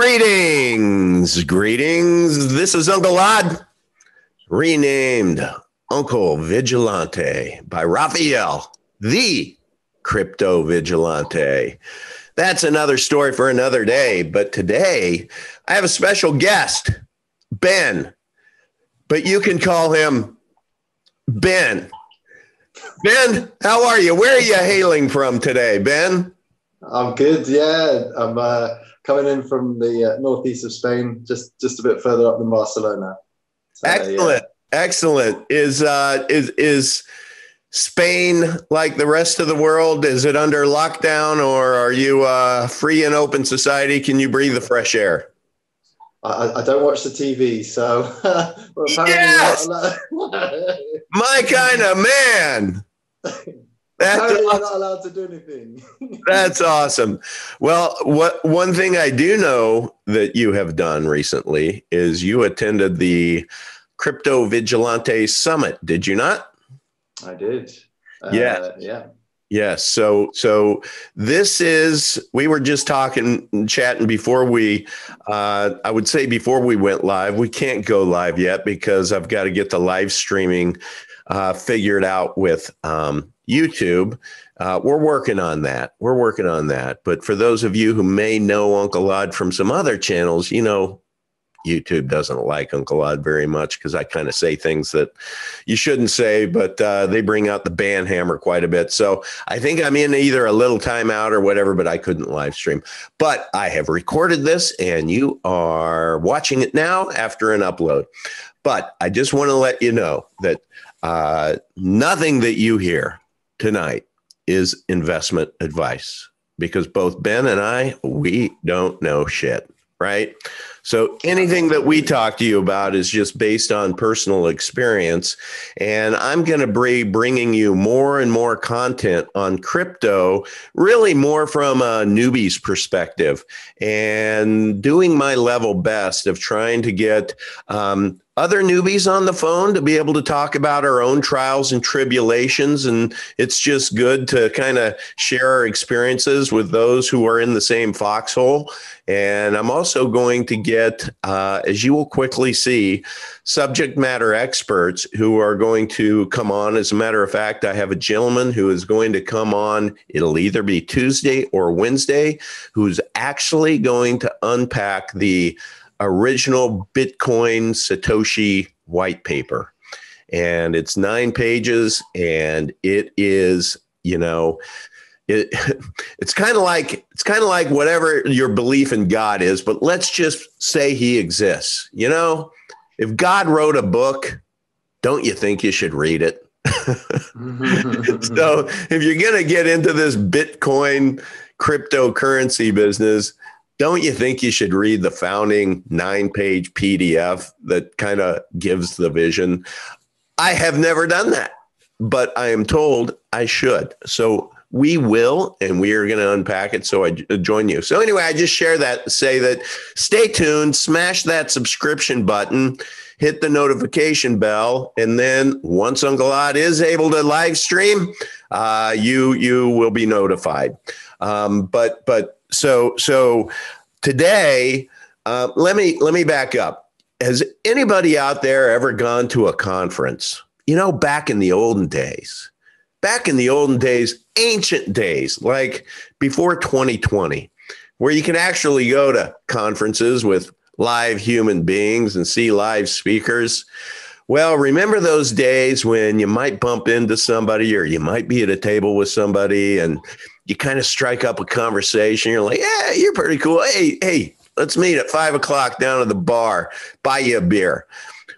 Greetings. This is Uncle Odd, renamed Uncle Vigilante by Raphael, the Crypto Vigilante. That's another story for another day. But today I have a special guest, Ben, but you can call him Ben. Ben, how are you? Where are you hailing from today, Ben? I'm good. Yeah, I'm coming in from the northeast of Spain, just a bit further up than Barcelona. So, excellent, excellent. Is Spain like the rest of the world? Is it under lockdown, or are you free and open society? Can you breathe the fresh air? I don't watch the TV, so we're yes, my kind of man. Apparently, we're not allowed to do anything. That's awesome. Well, one thing I do know that you have done recently is you attended the Crypto Vigilante Summit. Did you not? I did. Yeah. Yes. So this is, we were just chatting before we, I would say before we went live. We can't go live yet because I've got to get the live streaming figured out with YouTube. We're working on that. But for those of you who may know Uncle Odd from some other channels, you know, YouTube doesn't like Uncle Odd very much because I kind of say things that you shouldn't say, but they bring out the ban hammer quite a bit. So I think I'm in either a little timeout or whatever, but I couldn't live stream. But I have recorded this and you are watching it now after an upload. But I just want to let you know that nothing that you hear tonight is investment advice, because both Ben and I, we don't know shit, right? So anything that we talk to you about is just based on personal experience. And I'm going to be bringing you more and more content on crypto, really more from a newbie's perspective, and doing my level best of trying to get other newbies on the phone to be able to talk about our own trials and tribulations. And it's just good to kind of share our experiences with those who are in the same foxhole. And I'm also going to get, as you will quickly see, subject matter experts who are going to come on. As a matter of fact, I have a gentleman who is going to come on. It'll either be Tuesday or Wednesday, who's actually going to unpack the original Bitcoin Satoshi white paper. And it's 9 pages, and it is, you know, it's kind of like whatever your belief in God is, but let's just say he exists. You know, if God wrote a book, don't you think you should read it? So if you're going to get into this Bitcoin cryptocurrency business, don't you think you should read the founding 9-page PDF that kind of gives the vision? I have never done that, but I am told I should. So we will, and we are going to unpack it. So I join you. So anyway, I just share that, say that stay tuned, smash that subscription button, hit the notification bell. And then once Uncle Odd is able to live stream, you will be notified. So today, let me back up. Has anybody out there ever gone to a conference? You know, back in the olden days, ancient days, like before 2020, where you can actually go to conferences with live human beings and see live speakers. Well, remember those days when you might bump into somebody, or you might be at a table with somebody and you kind of strike up a conversation. You're like, yeah, you're pretty cool. Hey, let's meet at 5 o'clock down at the bar, buy you a beer.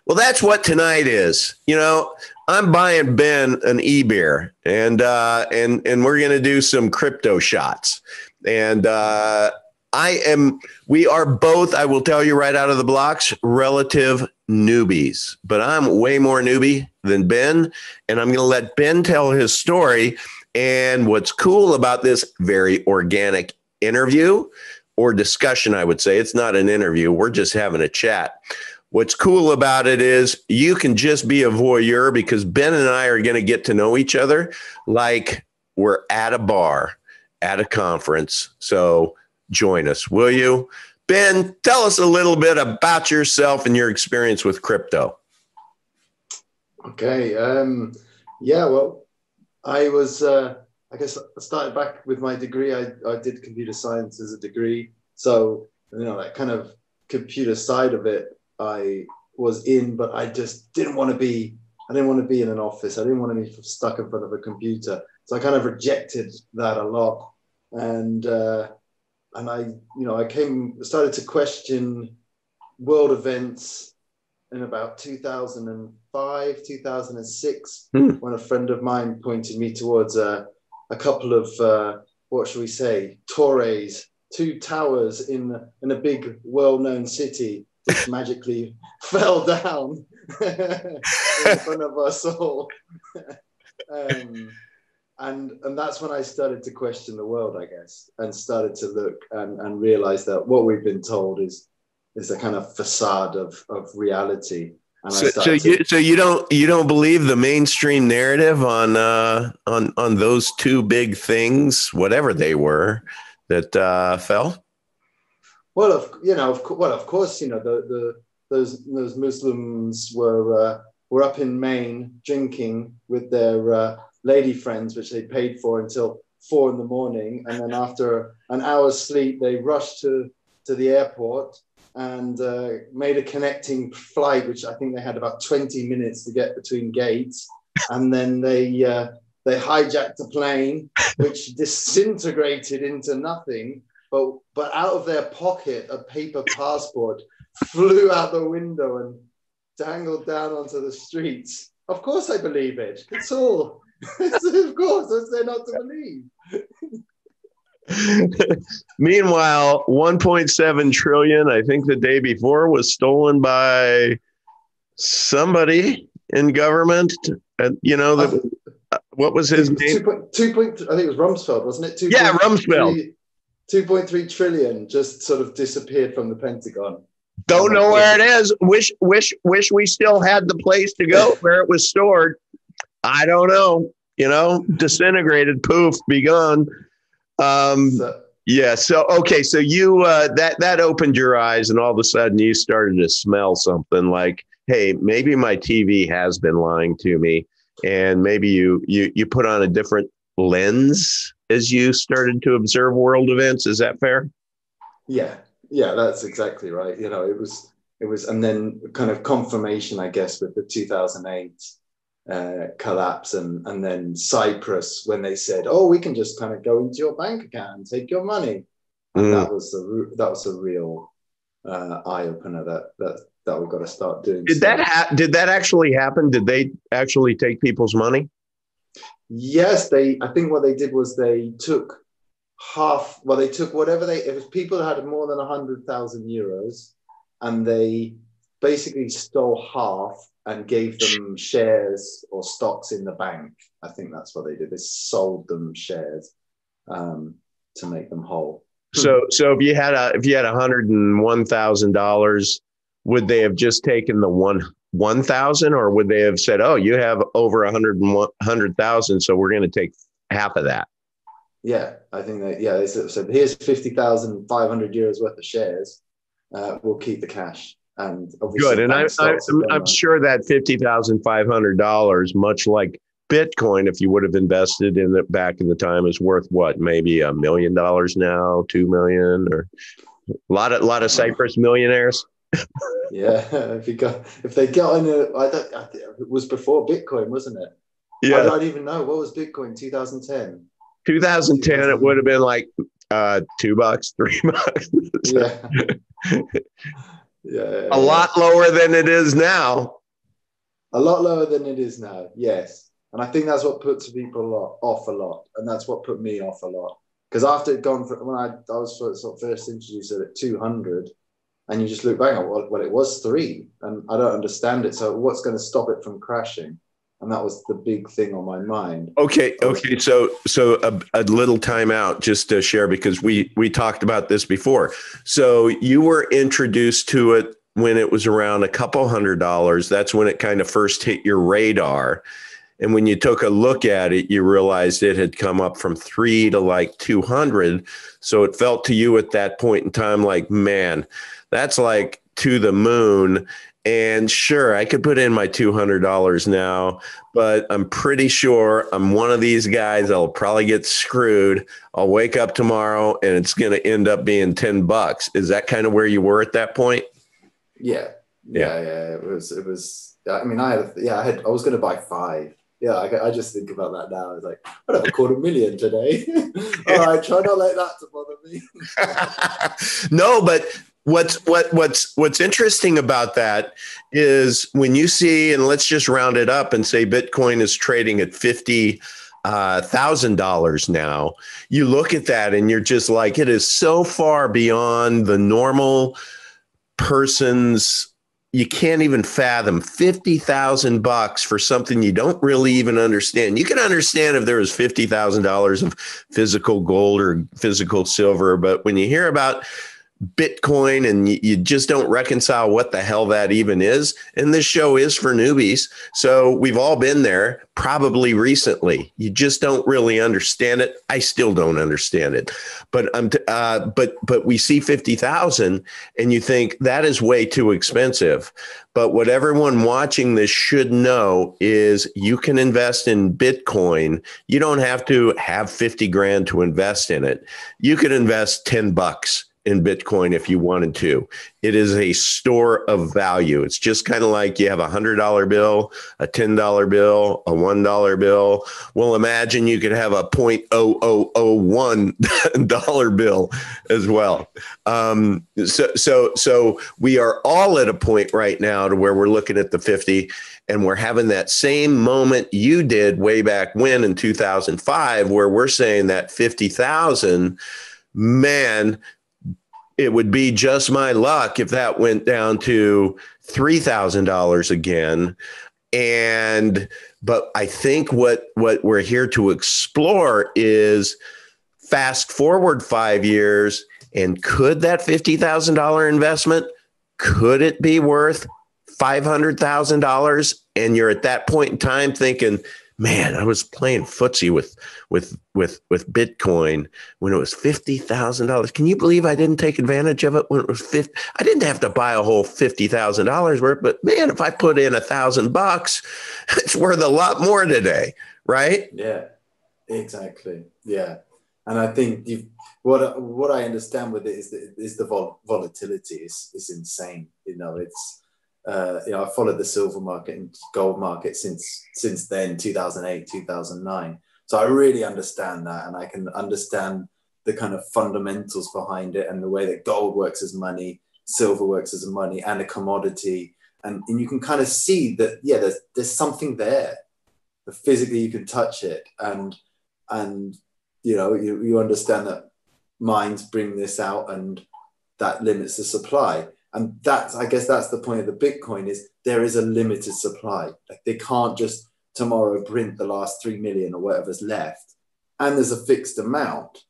Well, that's what tonight is. You know, I'm buying Ben an e-beer, and we're going to do some crypto shots. And we are both, I will tell you right out of the blocks, relative newbies, but I'm way more newbie than Ben. And I'm going to let Ben tell his story. And what's cool about this very organic interview or discussion, I would say, it's not an interview. We're just having a chat. What's cool about it is you can just be a voyeur, because Ben and I are going to get to know each other like we're at a bar, at a conference. So join us, will you? Ben, tell us a little bit about yourself and your experience with crypto. Okay. Yeah, well, I was, I guess I started back with my degree. I did computer science as a degree. So, that kind of computer side of it, I was in, but I just didn't want to be in an office. I didn't want to be stuck in front of a computer. So I kind of rejected that a lot. And I started to question world events in about 2005, 2006, when a friend of mine pointed me towards a couple of, what shall we say, torres, two towers in a big, well-known city, which magically fell down in front of us all. And that's when I started to question the world, I guess, and started to look and realize that what we've been told is a kind of facade of reality. And so you don't believe the mainstream narrative on those two big things, whatever they were, that fell? Well, of course, those Muslims were up in Maine drinking with their lady friends, which they paid for until 4 a.m, and then after an hour's sleep, they rushed to the airport and made a connecting flight, which I think they had about 20 minutes to get between gates, and then they hijacked a plane, which disintegrated into nothing. But out of their pocket, a paper passport flew out the window and dangled down onto the streets. Of course, I believe it. It's all. Of course, what's there not to believe? Meanwhile, 1.7 trillion, I think the day before, was stolen by somebody in government. What was his name? 2. I think it was Rumsfeld, wasn't it? Yeah, Rumsfeld. 2.3 trillion just sort of disappeared from the Pentagon. Don't know where it is. Wish we still had the place to go where it was stored. I don't know. Disintegrated, poof, be gone. Yeah. So okay. So you that opened your eyes, and all of a sudden you started to smell something like, hey, maybe my TV has been lying to me, and maybe you put on a different lens as you started to observe world events. Is that fair? Yeah, that's exactly right. It was, and then kind of confirmation, I guess, with the 2008 collapse, and then Cyprus, when they said, "Oh, we can just kind of go into your bank account and take your money," and that was a real eye opener that we've got to start doing. Did that actually happen? Did they actually take people's money? Yes, I think what they did was they took half. Well, they took whatever it was people that had more than 100,000 euros, and they basically stole half and gave them shares or stocks in the bank. I think that's what they did. They sold them shares to make them whole. So if you had $101,000, would they have just taken the 1,000, or would they have said, "Oh, you have over 100,000, so we're going to take half of that"? Yeah, I think that. Yeah, they said, "Here's 50,500 euros worth of shares. We'll keep the cash." And good, and I'm sure that $50,500, much like Bitcoin, if you would have invested in it back in the time, is worth what, maybe $1 million now, 2 million, or a lot of Cyprus millionaires. Yeah, if they got in it was before Bitcoin, wasn't it? Yeah, I don't even know, what was Bitcoin 2010. 2010, it would have been like $2, $3. Yeah. Yeah, a lot lower than it is now. A lot lower than it is now, yes. And I think that's what puts people off a lot. And that's what put me off a lot. Because after it gone, when I was sort of first introduced at 200, and you just look back at well, it was 3, and I don't understand it. So what's going to stop it from crashing? And that was the big thing on my mind. Okay. So a little time out just to share, because we talked about this before. So you were introduced to it when it was around a couple $100. That's when it kind of first hit your radar. And when you took a look at it, you realized it had come up from 3 to like 200. So it felt to you at that point in time like, man, that's like to the moon. And sure, I could put in my $200 now, but I'm pretty sure I'm one of these guys that'll probably get screwed. I'll wake up tomorrow and it's going to end up being $10. Is that kind of where you were at that point? Yeah. It was. I mean, I was going to buy 5. Yeah, I just think about that now. It's like, I'd have $250,000 today. All right, try not let that to bother me. No, but what's interesting about that is when you see, and let's just round it up and say Bitcoin is trading at $50,000 now. You look at that and you're just like, it is so far beyond the normal person's. You can't even fathom $50,000 for something you don't really even understand. You can understand if there was $50,000 of physical gold or physical silver, but when you hear about Bitcoin and you just don't reconcile what the hell that even is. And this show is for newbies. So we've all been there probably recently. You just don't really understand it. I still don't understand it, but but we see 50,000 and you think that is way too expensive. But what everyone watching this should know is you can invest in Bitcoin. You don't have to have 50 grand to invest in it. You could invest $10 in Bitcoin if you wanted to. It is a store of value. It's just kind of like you have a $100 bill, a $10 bill, a $1 bill. Well, imagine you could have a $0.0001 bill as well. So we are all at a point right now to where we're looking at the 50 and we're having that same moment you did way back when in 2005, where we're saying that 50,000, man, it would be just my luck if that went down to $3,000 again. But I think what we're here to explore is fast forward 5 years, and could that $50,000 investment, could it be worth $500,000? And you're at that point in time thinking, man, I was playing footsie with Bitcoin when it was $50,000. Can you believe I didn't take advantage of it when it was 50? I didn't have to buy a whole $50,000 worth, but man, if I put in $1,000, it's worth a lot more today, right? Yeah, exactly. Yeah, and I think what I understand with it is the volatility is insane. It's. I followed the silver market and gold market since then, 2008, 2009. So I really understand that, and I can understand the kind of fundamentals behind it and the way that gold works as money, silver works as a money and a commodity. And you can kind of see that, yeah, there's something there. Physically, you can touch it, and you understand that mines bring this out, and that limits the supply. And I guess that's the point of the Bitcoin, is there is a limited supply. Like, they can't just tomorrow print the last 3 million or whatever's left. And there's a fixed amount.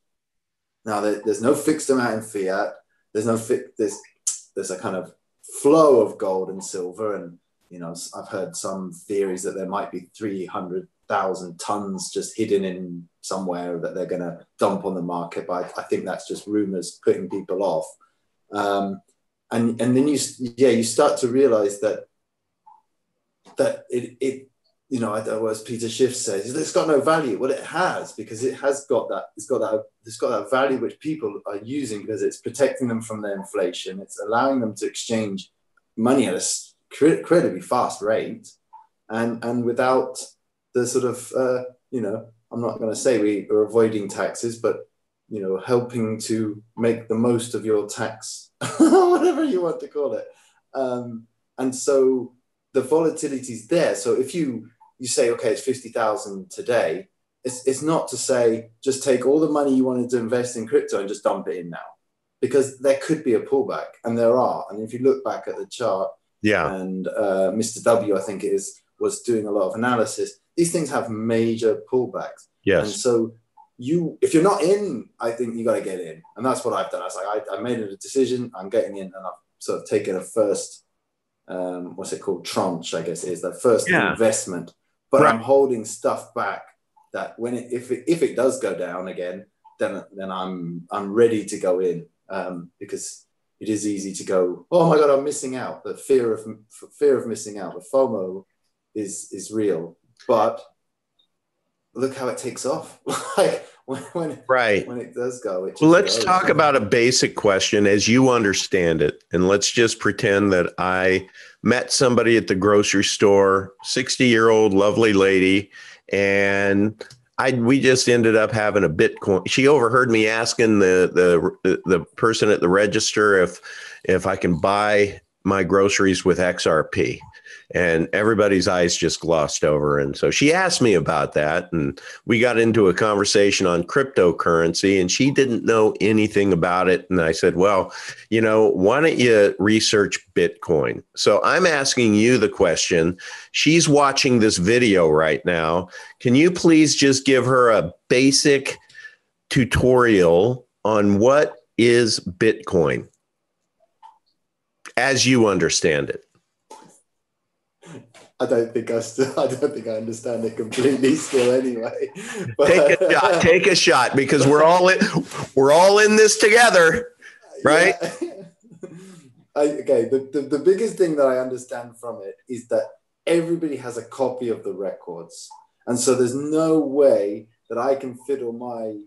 Now, there's no fixed amount in fiat. There's a kind of flow of gold and silver. And, I've heard some theories that there might be 300,000 tons just hidden in somewhere that they're going to dump on the market. But I think that's just rumors putting people off. And then you start to realize that it as Peter Schiff says, it's got no value. Well, it has, because it's got that value which people are using because it's protecting them from the inflation. It's allowing them to exchange money at a incredibly fast rate, and without the sort of I'm not going to say we are avoiding taxes, but helping to make the most of your tax, whatever you want to call it. And so the volatility is there. So if you say, okay, it's 50,000 today, it's not to say just take all the money you wanted to invest in crypto and just dump it in now, because there could be a pullback, and there are. And if you look back at the chart, and Mr. W, I think it is, was doing a lot of analysis, these things have major pullbacks. Yes. And so if you're not in, I think you got to get in. And that's what I've done. I was like, I made a decision, I'm getting in, and I've sort of taken a first, what's it called? Tranche, I guess it is, the first investment. but right. I'm holding stuff back that when if it does go down again, then I'm ready to go in, because it is easy to go, oh my God, I'm missing out. The fear of missing out, the FOMO is real. But look how it takes off. Like when it does go, it just let's goes. talk about a basic question as you understand it. And let's just pretend that I met somebody at the grocery store, 60-year-old lovely lady, and we just ended up having a Bitcoin. She overheard me asking the person at the register if I can buy my groceries with XRP. And everybody's eyes just glossed over. And so she asked me about that. And we got into a conversation on cryptocurrency, and she didn't know anything about it. And I said, well, why don't you research Bitcoin? So I'm asking you the question. She's watching this video right now. Can you please just give her a basic tutorial on what is Bitcoin as you understand it? I don't think I understand it completely still anyway. But take a shot because we're all in this together, right? Yeah. Okay. The biggest thing that I understand from it is that everybody has a copy of the records. And so there's no way that I can fiddle my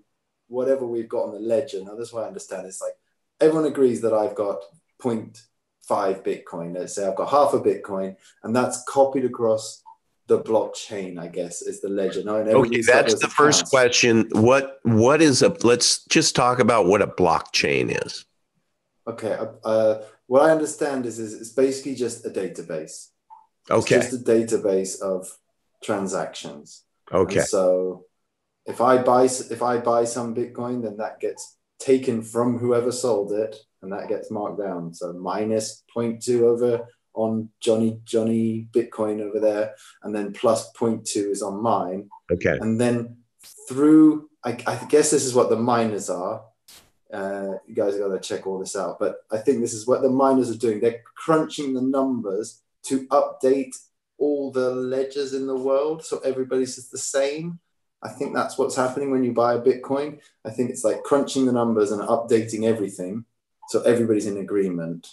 whatever we've got on the ledger. Now, that's what I understand. It's like everyone agrees that I've got 0.5 Bitcoin. Let's say I've got half a Bitcoin, and that's copied across the blockchain, I guess, is the ledger. No, okay, that's the first question. Let's just talk about what a blockchain is. Okay, what I understand is it's basically just a database. Okay. It's just a database of transactions. Okay. And so if I buy some Bitcoin, then that gets taken from whoever sold it, and that gets marked down. So minus 0.2 over on Johnny Bitcoin over there, and then plus 0.2 is on mine. Okay. And then through, I guess this is what the miners are. You guys got to check all this out, but I think this is what the miners are doing. They're crunching the numbers to update all the ledgers in the world, so everybody's just the same. I think that's what's happening when you buy a Bitcoin. I think it's like crunching the numbers and updating everything, so everybody's in agreement.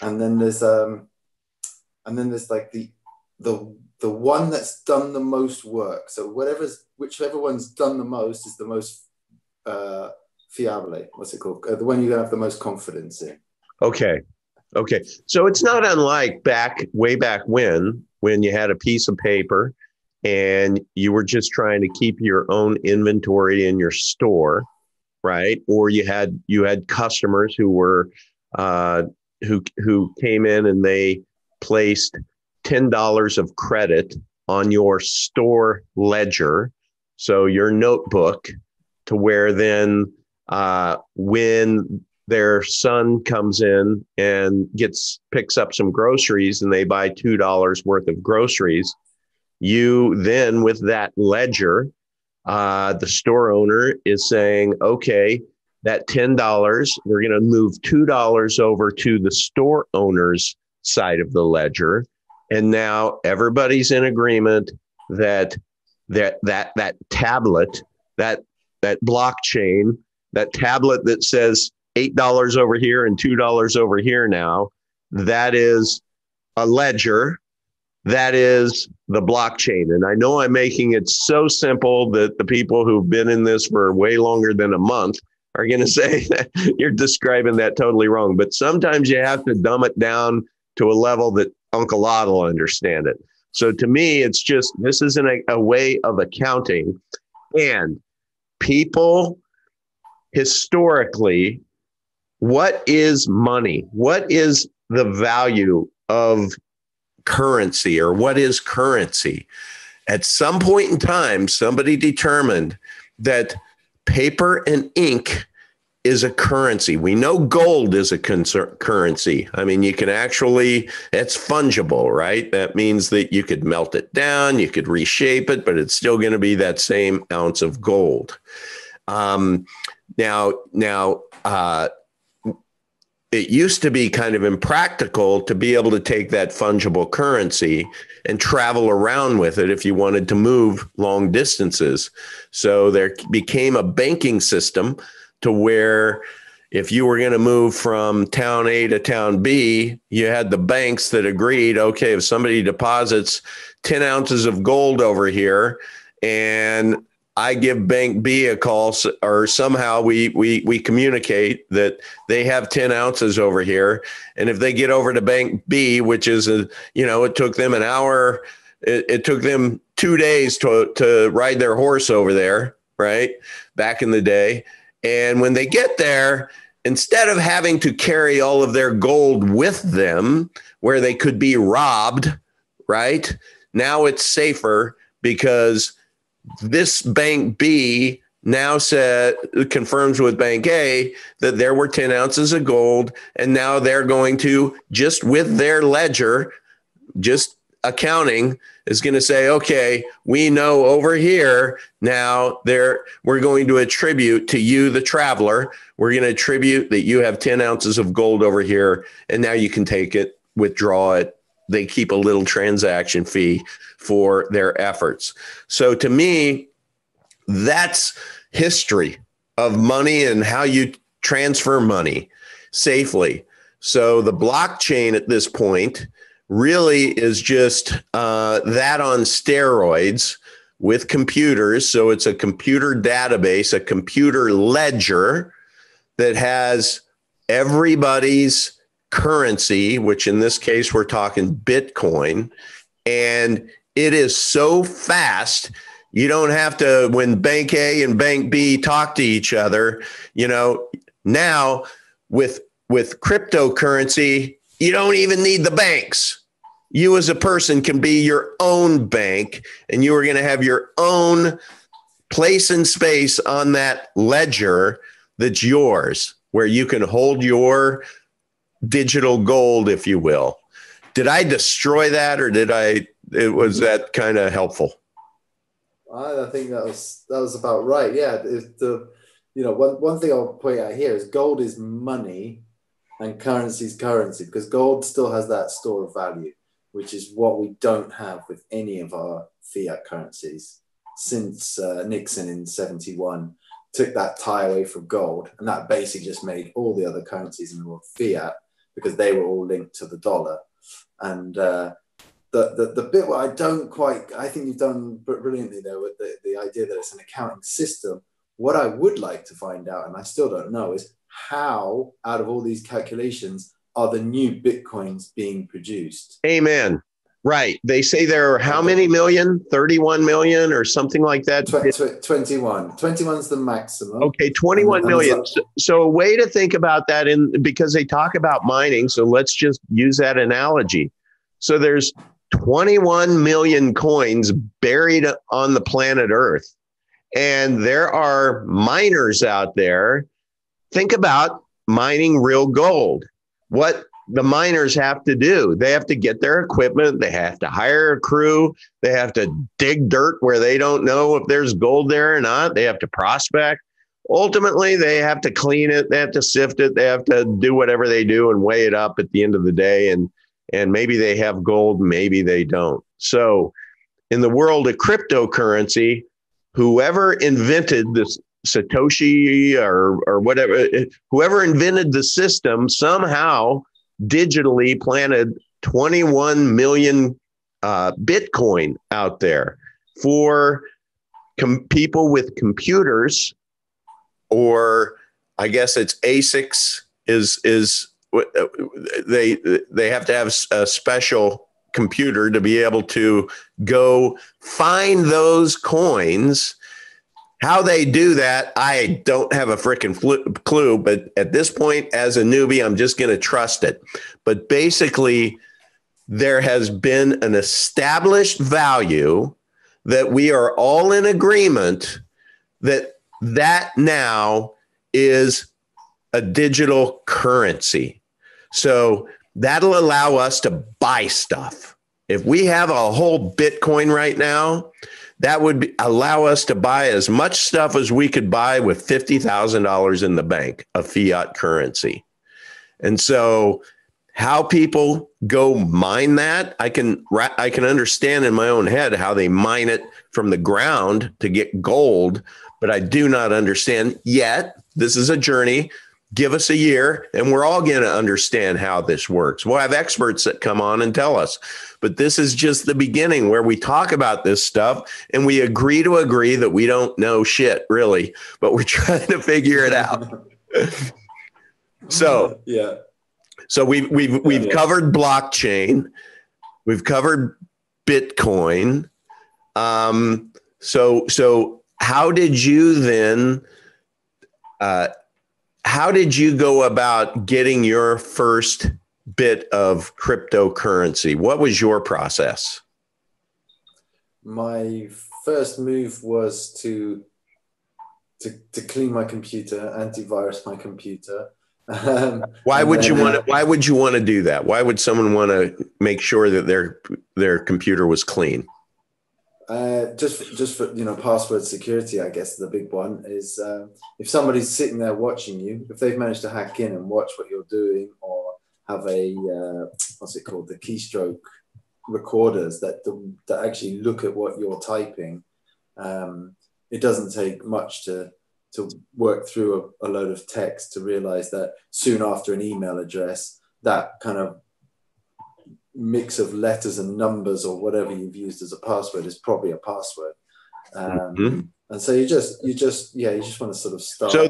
And then there's like the one that's done the most work. So whichever one's done the most is the most fiable. What's it called? The one you're gonna have the most confidence in. Okay. So it's not unlike way back when you had a piece of paper and you were just trying to keep your own inventory in your store, right? Or you had customers who were who came in and they placed $10 of credit on your store ledger, so your notebook, to where then when their son comes in and picks up some groceries and they buy $2 worth of groceries, you then, with that ledger, the store owner is saying, okay, that $10, we're going to move $2 over to the store owner's side of the ledger. And now everybody's in agreement that tablet, that blockchain, that tablet that says $8 over here and $2 over here now, that is a ledger. That is the blockchain. And I know I'm making it so simple that the people who've been in this for way longer than a month are going to say that you're describing that totally wrong. But sometimes you have to dumb it down to a level that Uncle Odd will understand it. So to me, it's just, this isn't a way of accounting. And people historically, what is money? What is the value of currency, or what is currency? At some point in time, somebody determined that paper and ink is a currency. We know gold is a currency. I mean, you can actually, it's fungible, right? That means that you could melt it down, you could reshape it, but it's still going to be that same ounce of gold. It used to be kind of impractical to be able to take that fungible currency and travel around with it if you wanted to move long distances. So there became a banking system to where if you were going to move from town A to town B, you had the banks that agreed, okay, if somebody deposits 10 ounces of gold over here and I give bank B a call, or somehow we communicate that they have 10 ounces over here. And if they get over to bank B, which is, it took them an hour, it took them 2 days to ride their horse over there, right? Back in the day. And when they get there, instead of having to carry all of their gold with them where they could be robbed, right? Now it's safer because this bank B now confirms with bank A that there were 10 ounces of gold. And now they're going to, just with their ledger, just accounting is going to say, okay, we know over here now we're going to attribute to you, the traveler, we're going to attribute that you have 10 ounces of gold over here. And now you can take it, withdraw it. They keep a little transaction fee for their efforts. So to me, that's history of money and how you transfer money safely. So the blockchain at this point really is just that on steroids with computers. So it's a computer database, a computer ledger that has everybody's currency, which in this case, we're talking Bitcoin. And it is so fast. You don't have to, when bank A and bank B talk to each other, now with cryptocurrency, you don't even need the banks. You as a person can be your own bank, and you are going to have your own place and space on that ledger that's yours, where you can hold your digital gold, if you will. Did I destroy that, or was that kind of helpful? I think that was about right. Yeah. One thing I'll point out here is gold is money and currency is currency, because gold still has that store of value, which is what we don't have with any of our fiat currencies since Nixon in 71 took that tie away from gold. And that basically just made all the other currencies in the world fiat, because they were all linked to the dollar. And the bit where I think you've done brilliantly there with the idea that it's an accounting system. What I would like to find out, and I still don't know, is how out of all these calculations are the new Bitcoins being produced? Amen. Right. They say there are how many million? 31 million or something like that? 21. 21's the maximum. Okay, 21 million. So a way to think about that, because they talk about mining, so let's just use that analogy. So there's 21 million coins buried on the planet Earth. And there are miners out there. Think about mining real gold. What the miners have to do, they have to get their equipment, they have to hire a crew, they have to dig dirt where they don't know if there's gold there or not, they have to prospect. Ultimately, they have to clean it, they have to sift it, they have to do whatever they do and weigh it up at the end of the day. And maybe they have gold, maybe they don't. So in the world of cryptocurrency, whoever invented this, Satoshi or whatever, whoever invented the system somehow digitally planted 21 million Bitcoin out there for people with computers, or I guess it's ASICs is they have to have a special computer to be able to go find those coins. How they do that, I don't have a freaking clue, but at this point, as a newbie, I'm just going to trust it. But basically, there has been an established value that we are all in agreement that now is a digital currency. So that'll allow us to buy stuff. If we have a whole Bitcoin right now, that would allow us to buy as much stuff as we could buy with $50,000 in the bank of fiat currency. And so How people go mine that, I can understand in my own head how they mine it from the ground to get gold, but I do not understand yet. This is a journey. Give us a year and we're all going to understand how this works. We'll have experts that come on and tell us, but this is just the beginning where we talk about this stuff and we agree to agree that we don't know shit really, but we're trying to figure it out. So, yeah. So we've covered blockchain, we've covered Bitcoin. So how did you then? How did you go about getting your first bit of cryptocurrency? What was your process? My first move was to clean my computer, antivirus my computer. Why would you want to do that? Why would someone want to make sure that their computer was clean? Just for password security, I guess the big one is if somebody's sitting there watching you, if they've managed to hack in and watch what you're doing, or have a what's it called, the keystroke recorders that actually look at what you're typing. It doesn't take much to work through a load of text to realize that soon after an email address, that kind of mix of letters and numbers or whatever you've used as a password is probably a password. And so you just want to sort of start. So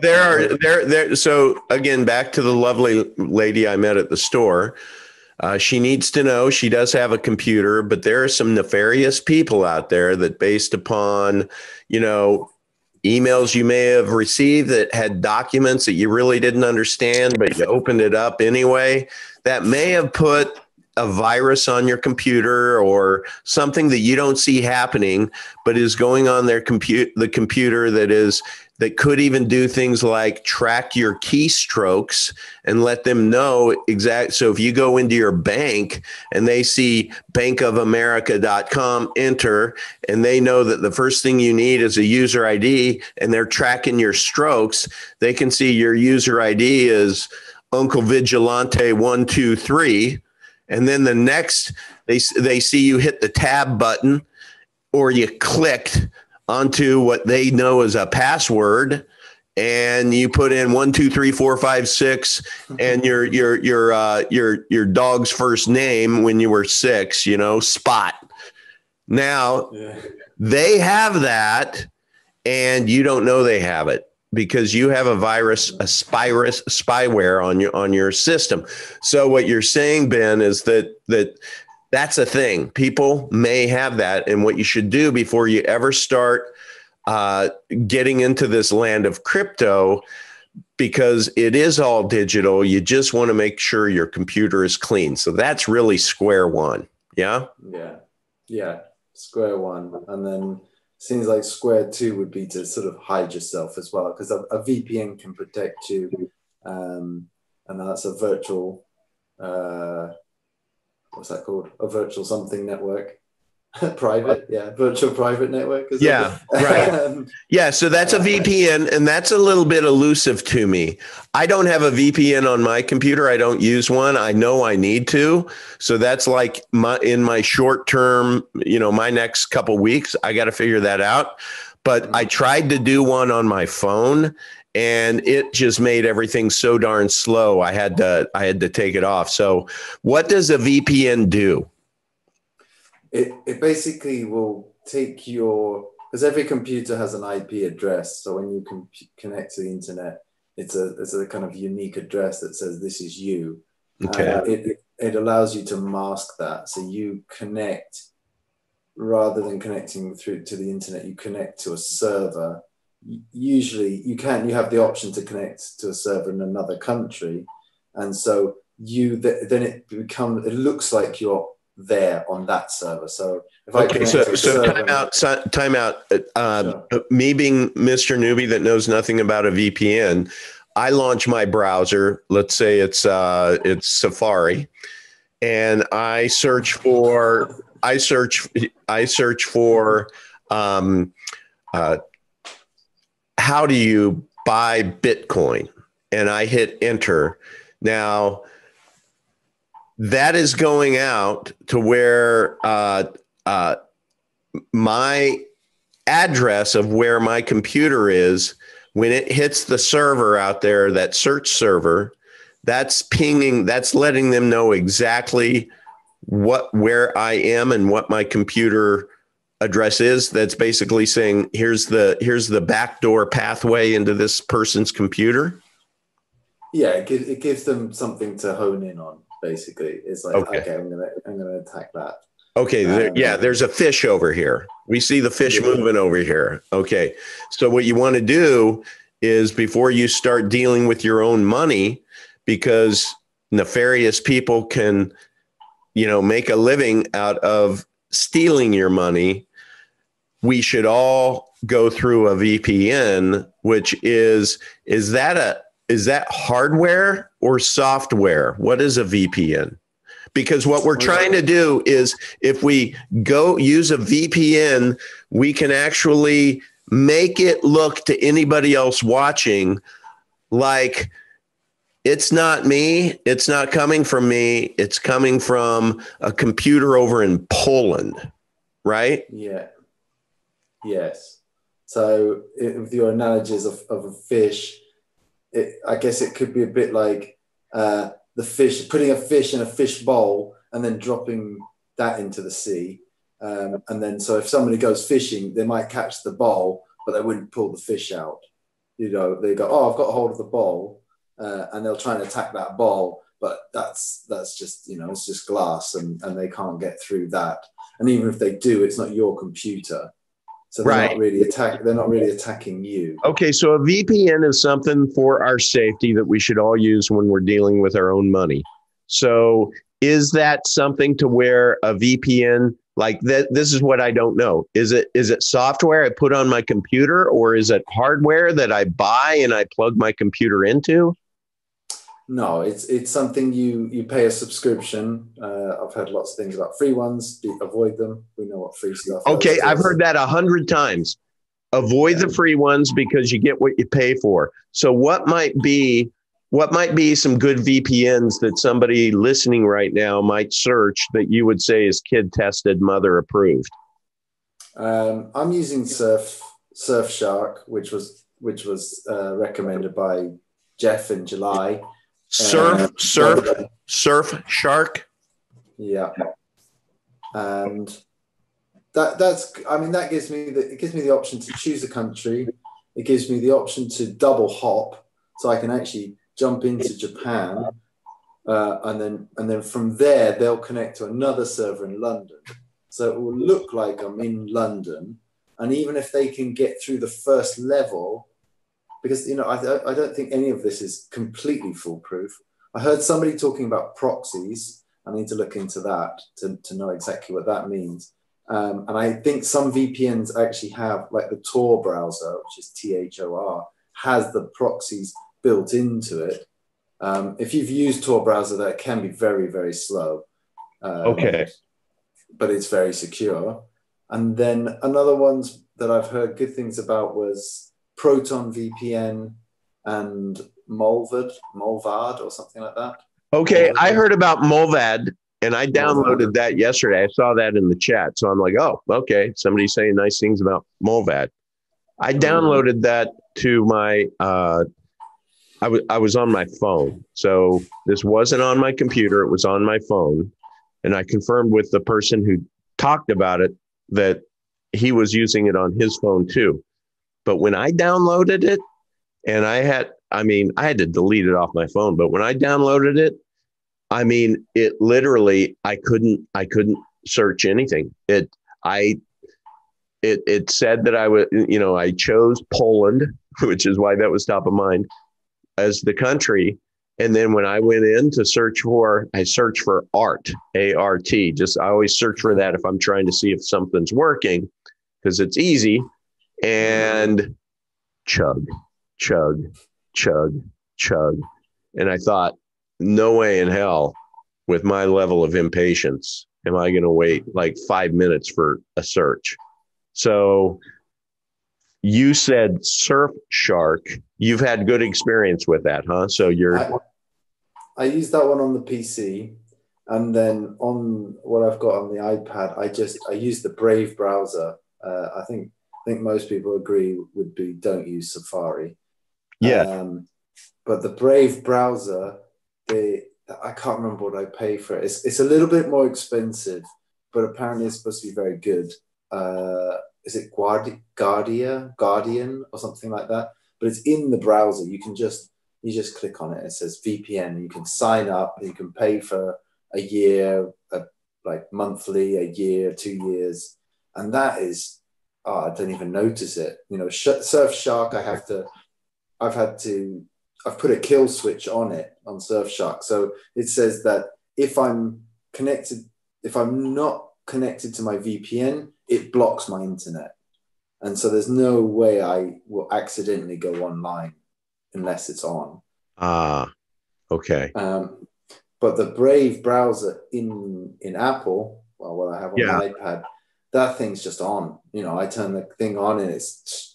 so again, back to the lovely lady I met at the store. She needs to know she does have a computer, but there are some nefarious people out there that, based upon, emails you may have received that had documents that you really didn't understand, but you opened it up anyway, that may have put a virus on your computer or something that you don't see happening, but is going on the computer that could even do things like track your keystrokes and let them know exact. So if you go into your bank and they see bankofamerica.com, enter, and they know that the first thing you need is a user ID and they're tracking your strokes, they can see your user ID is Uncle Vigilante 123. And then the next, they see you hit the tab button or you clicked onto what they know as a password, and you put in 1, 2, 3, 4, 5, 6, and your dog's first name when you were 6, Spot. Now they have that, and you don't know they have it because you have a virus, a spyware on your system. So what you're saying, Ben, is that's a thing. People may have that. And what you should do before you ever start getting into this land of crypto, because it is all digital, you just want to make sure your computer is clean. So that's really square one. Yeah? Yeah. Square one. And then seems like square two would be to sort of hide yourself as well, because a VPN can protect you. And that's a virtual... what's that called? A virtual something network. Virtual private network. Right. Yeah, so that's a VPN, and that's a little bit elusive to me. I don't have a VPN on my computer. I don't use one. I know I need to. So that's like in my short term, my next couple weeks, I got to figure that out. But I tried to do one on my phone, and it just made everything so darn slow. I had to take it off. So what does a VPN do? It basically will take because every computer has an IP address. So when you connect to the internet, it's a kind of unique address that says this is you. Okay. It allows you to mask that. So you connect, rather than connecting through to the internet, you connect to a server. Usually you have the option to connect to a server in another country. And so then it looks like you're there on that server. So if I connect to a server, time out. Sure. Me being Mr. Newbie that knows nothing about a VPN, I launch my browser. Let's say it's Safari, and I search for how do you buy Bitcoin, and I hit enter. Now, that is going out to where my address of where my computer is, when it hits the server out there, that search server, that's pinging, that's letting them know exactly where I am and what my computer address is. That's basically saying, here's the backdoor pathway into this person's computer. Yeah, it gives them something to hone in on. Basically, it's like, okay, I'm gonna attack that. Okay, there's a fish over here. We see the fish moving over here. Okay, so what you want to do is, before you start dealing with your own money, because nefarious people can, make a living out of stealing your money, we should all go through a VPN, which is that hardware or software? What is a VPN? Because what we're trying to do is, if we go use a VPN, we can actually make it look to anybody else watching like it's not me, it's not coming from me, it's coming from a computer over in Poland, right? Yeah. Yes. So with your analogies of a fish, I guess it could be a bit like the fish, putting a fish in a fish bowl and then dropping that into the sea. And then, so if somebody goes fishing, they might catch the bowl, but they wouldn't pull the fish out. They go, oh, I've got a hold of the bowl, and they'll try and attack that bowl, but that's just, it's just glass, and they can't get through that. And even if they do, it's not your computer. So they're not really attacking you. Okay, so a VPN is something for our safety that we should all use when we're dealing with our own money. So is that something to where a VPN, like that? This is what I don't know. Is it software I put on my computer, or is it hardware that I buy and I plug my computer into? No, it's something you pay a subscription. I've heard lots of things about free ones. Avoid them. We know what free stuff is. Okay, I've heard that 100 times. Avoid the free ones because you get what you pay for. So what might be some good VPNs that somebody listening right now might search that you would say is kid tested, mother approved? I'm using Surfshark, which was recommended by Jeff in July. Surfshark. Yeah. And that gives me the option to choose a country. It gives me the option to double hop, so I can actually jump into Japan, and then from there they'll connect to another server in London. So it will look like I'm in London, and even if they can get through the first level, because I don't think any of this is completely foolproof. I heard somebody talking about proxies. I need to look into that to know exactly what that means. And I think some VPNs actually have, like the Tor browser, which is THOR, has the proxies built into it. If you've used Tor browser, that can be very, very slow. Okay. But it's very secure. And then another ones that I've heard good things about was Proton VPN and Molvad or something like that. Okay, I heard about Molvad, and I downloaded that yesterday. I saw that in the chat, so I'm like, oh, okay, somebody's saying nice things about Molvad. I downloaded that to my. I was on my phone, so this wasn't on my computer. It was on my phone, and I confirmed with the person who talked about it that he was using it on his phone too. But when I downloaded it, and I had to delete it off my phone, but when I downloaded it, it literally, I couldn't search anything. It said that I chose Poland, which is why that was top of mind as the country. And then when I went in to search I searched for ART, A-R-T. I always search for that if I'm trying to see if something's working, because it's easy. And chug. And I thought, no way in hell, with my level of impatience, am I going to wait like 5 minutes for a search. So you said Surfshark. You've had good experience with that, huh? So I used that one on the PC. And then on what I've got on the iPad, I use the Brave browser. I think most people agree would be don't use Safari. Yeah. But the Brave browser, I can't remember what I pay for it. It's a little bit more expensive, but apparently it's supposed to be very good. Is it Guardian or something like that? But it's in the browser. You just click on it. It says VPN. You can sign up. You can pay for a year, like monthly, a year, 2 years, and that is, I don't even notice it. You know, Surfshark. I've put a kill switch on it on Surfshark, so it says that if I'm not connected to my VPN, it blocks my internet, and so there's no way I will accidentally go online unless it's on. Okay. But the Brave browser in Apple, well, what I have on the iPad, that thing's just on. You know, I turn the thing on and it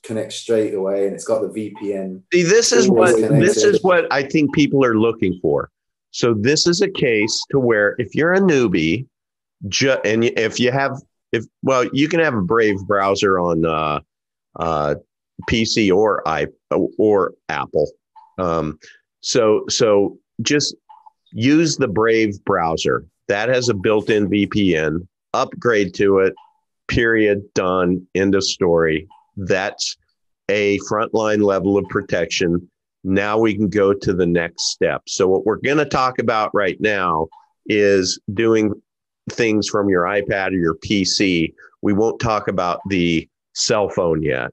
connects straight away, and it's got the VPN. See, this is what I think people are looking for. So this is a case to where if you're a newbie, and if you can have a Brave browser on PC or Apple. So just use the Brave browser. That has a built-in VPN. Upgrade to it. Period. Done. End of story. That's a frontline level of protection. Now we can go to the next step. So what we're going to talk about right now is doing things from your iPad or your PC. We won't talk about the cell phone yet.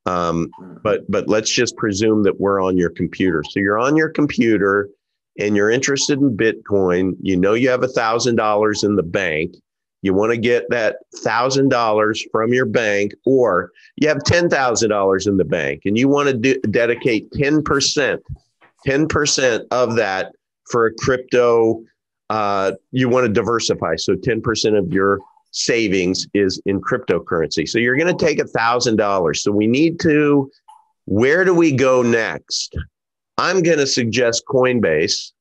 But let's just presume that we're on your computer. So you're on your computer and you're interested in Bitcoin. You know you have $1,000 in the bank. You want to get that $1,000 from your bank, or you have $10,000 in the bank and you want to dedicate 10% of that for a crypto. You want to diversify. So 10% of your savings is in cryptocurrency. So you're going to take $1,000. So we need to, where do we go next? I'm going to suggest Coinbase,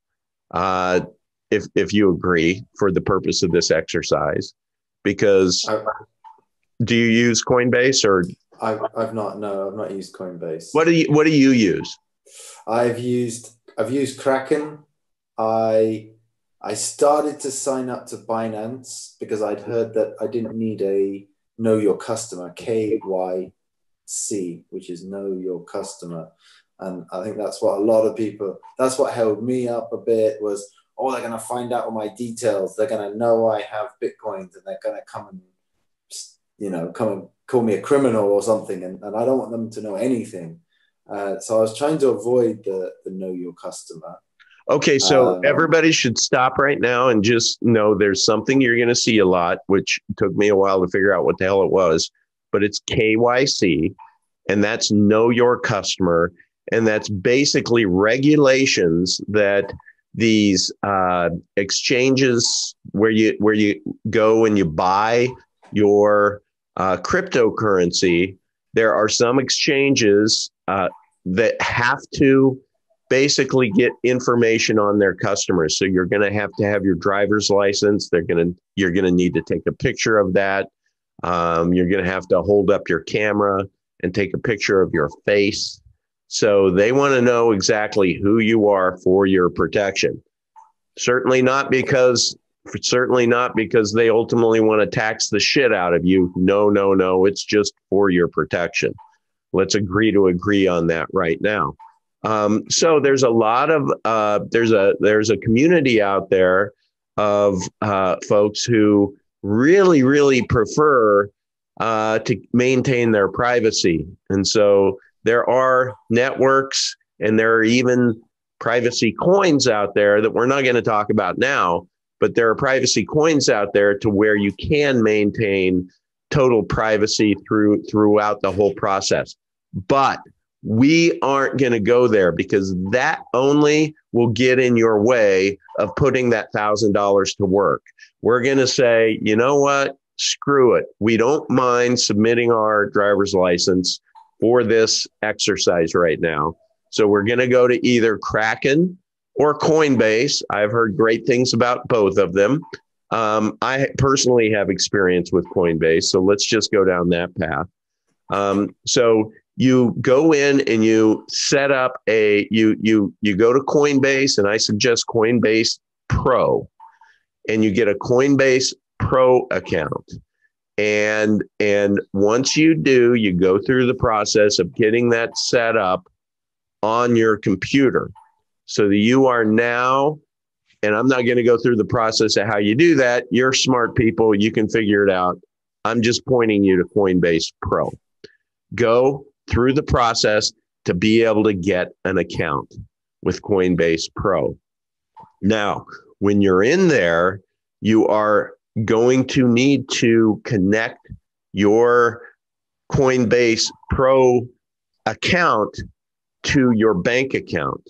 if you agree, for the purpose of this exercise, because do you use Coinbase or? I've not used Coinbase. What do you use? I've used Kraken. I started to sign up to Binance because I'd heard that I didn't need a know your customer, KYC, which is know your customer. And I think that's what that's what held me up a bit was, they're going to find out all my details. They're going to know I have Bitcoins and they're going to come and call me a criminal or something. And I don't want them to know anything. So I was trying to avoid the know your customer. Okay, so everybody should stop right now and just know there's something you're going to see a lot, which took me a while to figure out what the hell it was, but it's KYC, and that's know your customer, and that's basically regulations that these exchanges where you go and you buy your cryptocurrency. There are some exchanges that have to basically get information on their customers. So you're going to have your driver's license. You're going to need to take a picture of that. You're going to have to hold up your camera and take a picture of your face. So they want to know exactly who you are for your protection. Certainly not because they ultimately want to tax the shit out of you. No. It's just for your protection. Let's agree on that right now. So there's a lot of there's a community out there of folks who really prefer to maintain their privacy, and so there are networks and there are even privacy coins out there that we're not going to talk about now, but there are privacy coins out there to where you can maintain total privacy throughout the whole process. But we aren't going to go there because that only will get in your way of putting that $1,000 to work. We're going to say, you know what? Screw it. We don't mind submitting our driver's license for this exercise right now. So we're going to go to either Kraken or Coinbase. I've heard great things about both of them. I personally have experience with Coinbase, so let's just go down that path. So you go in and you set up you go to Coinbase, and I suggest Coinbase Pro, and you get a Coinbase Pro account. And once you do, you go through the process of getting that set up on your computer so that you are now, and I'm not going to go through the process of how you do that. You're smart people. You can figure it out. I'm just pointing you to Coinbase Pro. Go through the process to be able to get an account with Coinbase Pro. Now, when you're in there, you are going to need to connect your Coinbase Pro account to your bank account.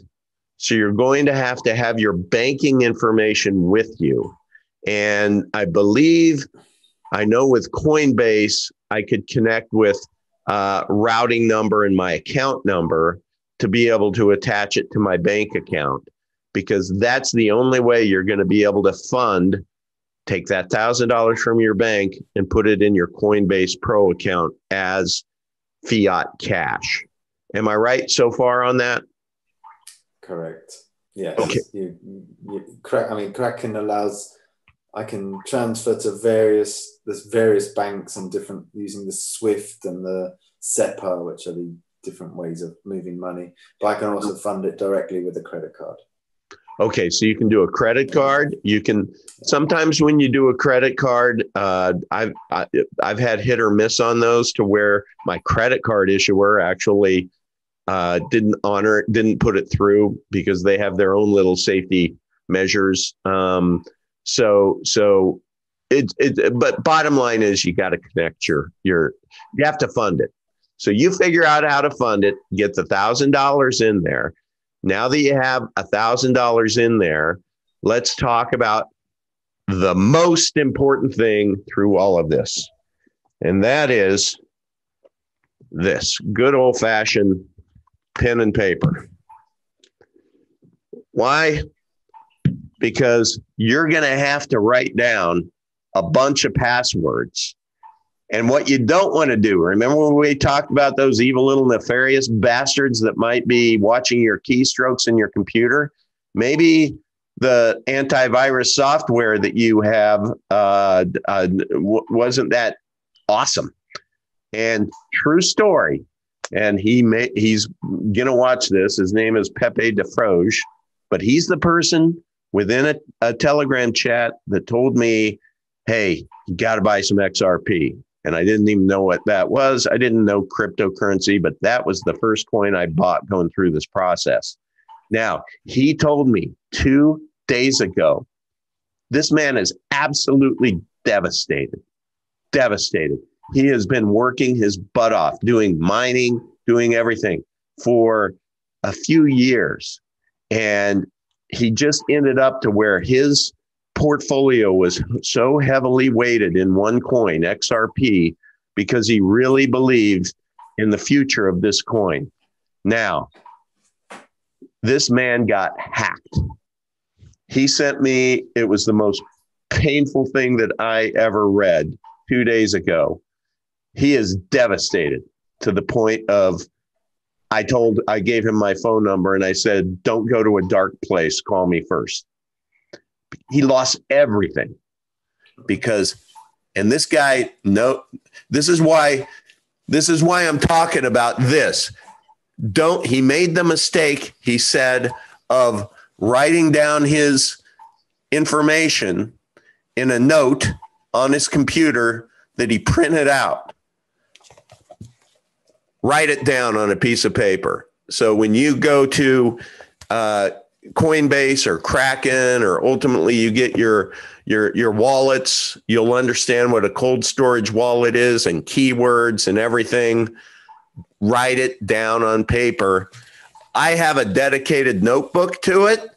So you're going to have your banking information with you. And I know with Coinbase, I could connect with routing number and my account number to be able to attach it to my bank account, because that's the only way you're going to be able to take that $1,000 from your bank and put it in your Coinbase Pro account as fiat cash. Am I right so far on that? Correct. Yes. Okay. Kraken allows, I can transfer to there's various banks and different, using the SWIFT and the SEPA, which are the different ways of moving money. But I can also fund it directly with a credit card. Okay, so you can do a credit card. You can sometimes when you do a credit card, I've had hit or miss on those to where my credit card issuer actually didn't put it through because they have their own little safety measures. But bottom line is you got to connect you have to fund it. So you figure out how to fund it, get the $1,000 in there. Now that you have $1,000 in there, let's talk about the most important thing through all of this. And that is this good old fashioned pen and paper. Why? Because you're going to have to write down a bunch of passwords. And what you don't want to do, remember when we talked about those evil little nefarious bastards that might be watching your keystrokes in your computer? Maybe the antivirus software that you have wasn't that awesome. And true story, and he's going to watch this. His name is Pepe Defroge, but he's the person within a Telegram chat that told me, hey, you got to buy some XRP. And I didn't even know what that was. I didn't know cryptocurrency, but that was the first coin I bought going through this process. Now, he told me 2 days ago, this man is absolutely devastated. Devastated. He has been working his butt off, doing mining, doing everything for a few years. And he just ended up to where his portfolio was so heavily weighted in one coin, XRP, because he really believed in the future of this coin. Now, this man got hacked. He sent me, it was the most painful thing that I ever read 2 days ago. He is devastated to the point of, I gave him my phone number and I said, don't go to a dark place, call me first. He lost everything because, and this guy, this is why I'm talking about this. He made the mistake, he said, of writing down his information in a note on his computer that he printed out. Write it down on a piece of paper. So when you go to Coinbase or Kraken, or ultimately you get your wallets, you'll understand what a cold storage wallet is and keywords and everything. Write it down on paper. I have a dedicated notebook to it,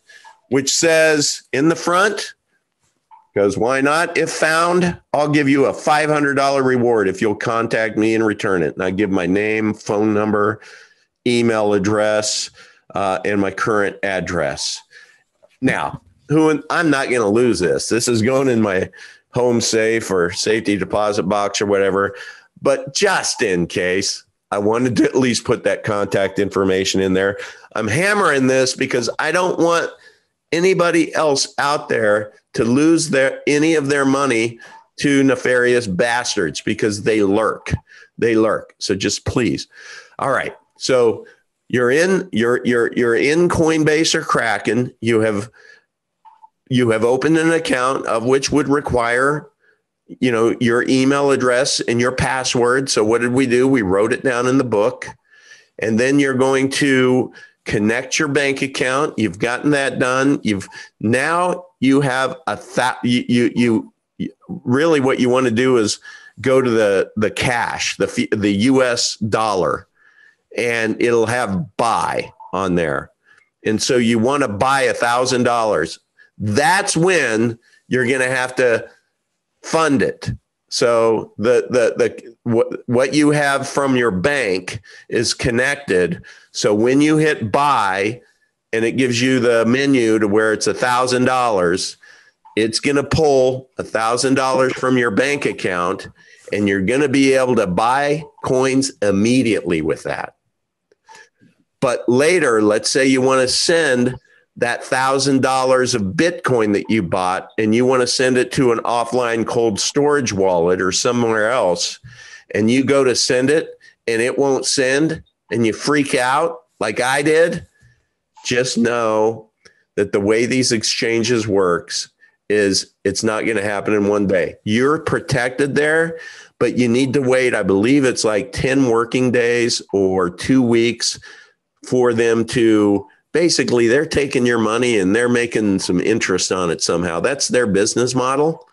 which says in the front, because why not? If found, I'll give you a $500 reward if you'll contact me and return it. And I give my name, phone number, email address, and my current address. Now, I'm not going to lose this. This is going in my home safe or safety deposit box or whatever. But just in case, I wanted to at least put that contact information in there. I'm hammering this because I don't want anybody else out there to lose any of their money to nefarious bastards, because they lurk. They lurk. So just please. All right. So you're in Coinbase or Kraken. You have opened an account, of which would require, your email address and your password. So what did we do? We wrote it down in the book. And then you're going to connect your bank account. You've gotten that done. You have really what you want to do is go to the cash, the US dollar, and it'll have buy on there. And so you want to buy $1,000. That's when you're going to have to fund it. So what you have from your bank is connected. So when you hit buy and it gives you the menu to where it's $1,000, it's going to pull $1,000 from your bank account, and you're going to be able to buy coins immediately with that. But later, let's say you want to send that $1,000 of Bitcoin that you bought, and you want to send it to an offline cold storage wallet or somewhere else, and you go to send it and it won't send, and you freak out like I did. Just know that the way these exchanges works is it's not going to happen in one day. You're protected there, but you need to wait. I believe it's like 10 working days or 2 weeks for them to basically, they're taking your money and they're making some interest on it somehow. That's their business model.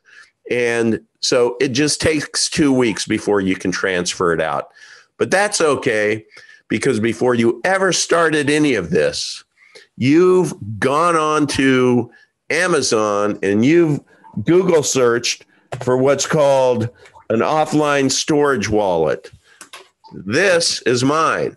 And so it just takes 2 weeks before you can transfer it out. But that's okay, because before you ever started any of this, you've gone on to Amazon and you've Google searched for what's called an offline storage wallet. This is mine.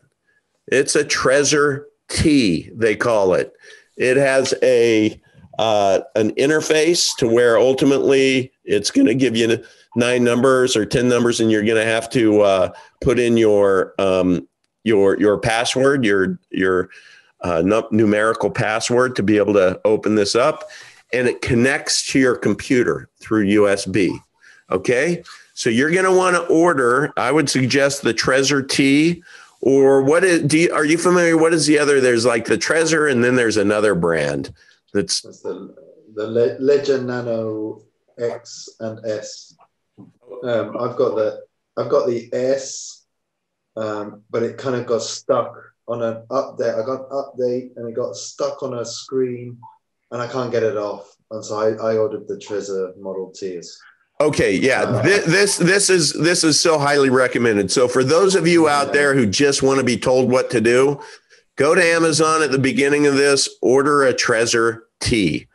It's a Trezor T, they call it. It has an interface to where ultimately it's going to give you 9 numbers or 10 numbers, and you're going to have to put in your password, your numerical password to be able to open this up, and it connects to your computer through USB. Okay, so you're going to want to order. I would suggest the Trezor T. Or are you familiar? What is the other? There's like the Trezor, and then there's another brand that's the Ledger Nano X and S. I've got the S, but it kind of got stuck on an update. I got an update and it got stuck on a screen, and I can't get it off. And so I ordered the Trezor Model Ts. Okay, yeah, this is so highly recommended. So for those of you out there who just want to be told what to do, go to Amazon at the beginning of this, order a Trezor T,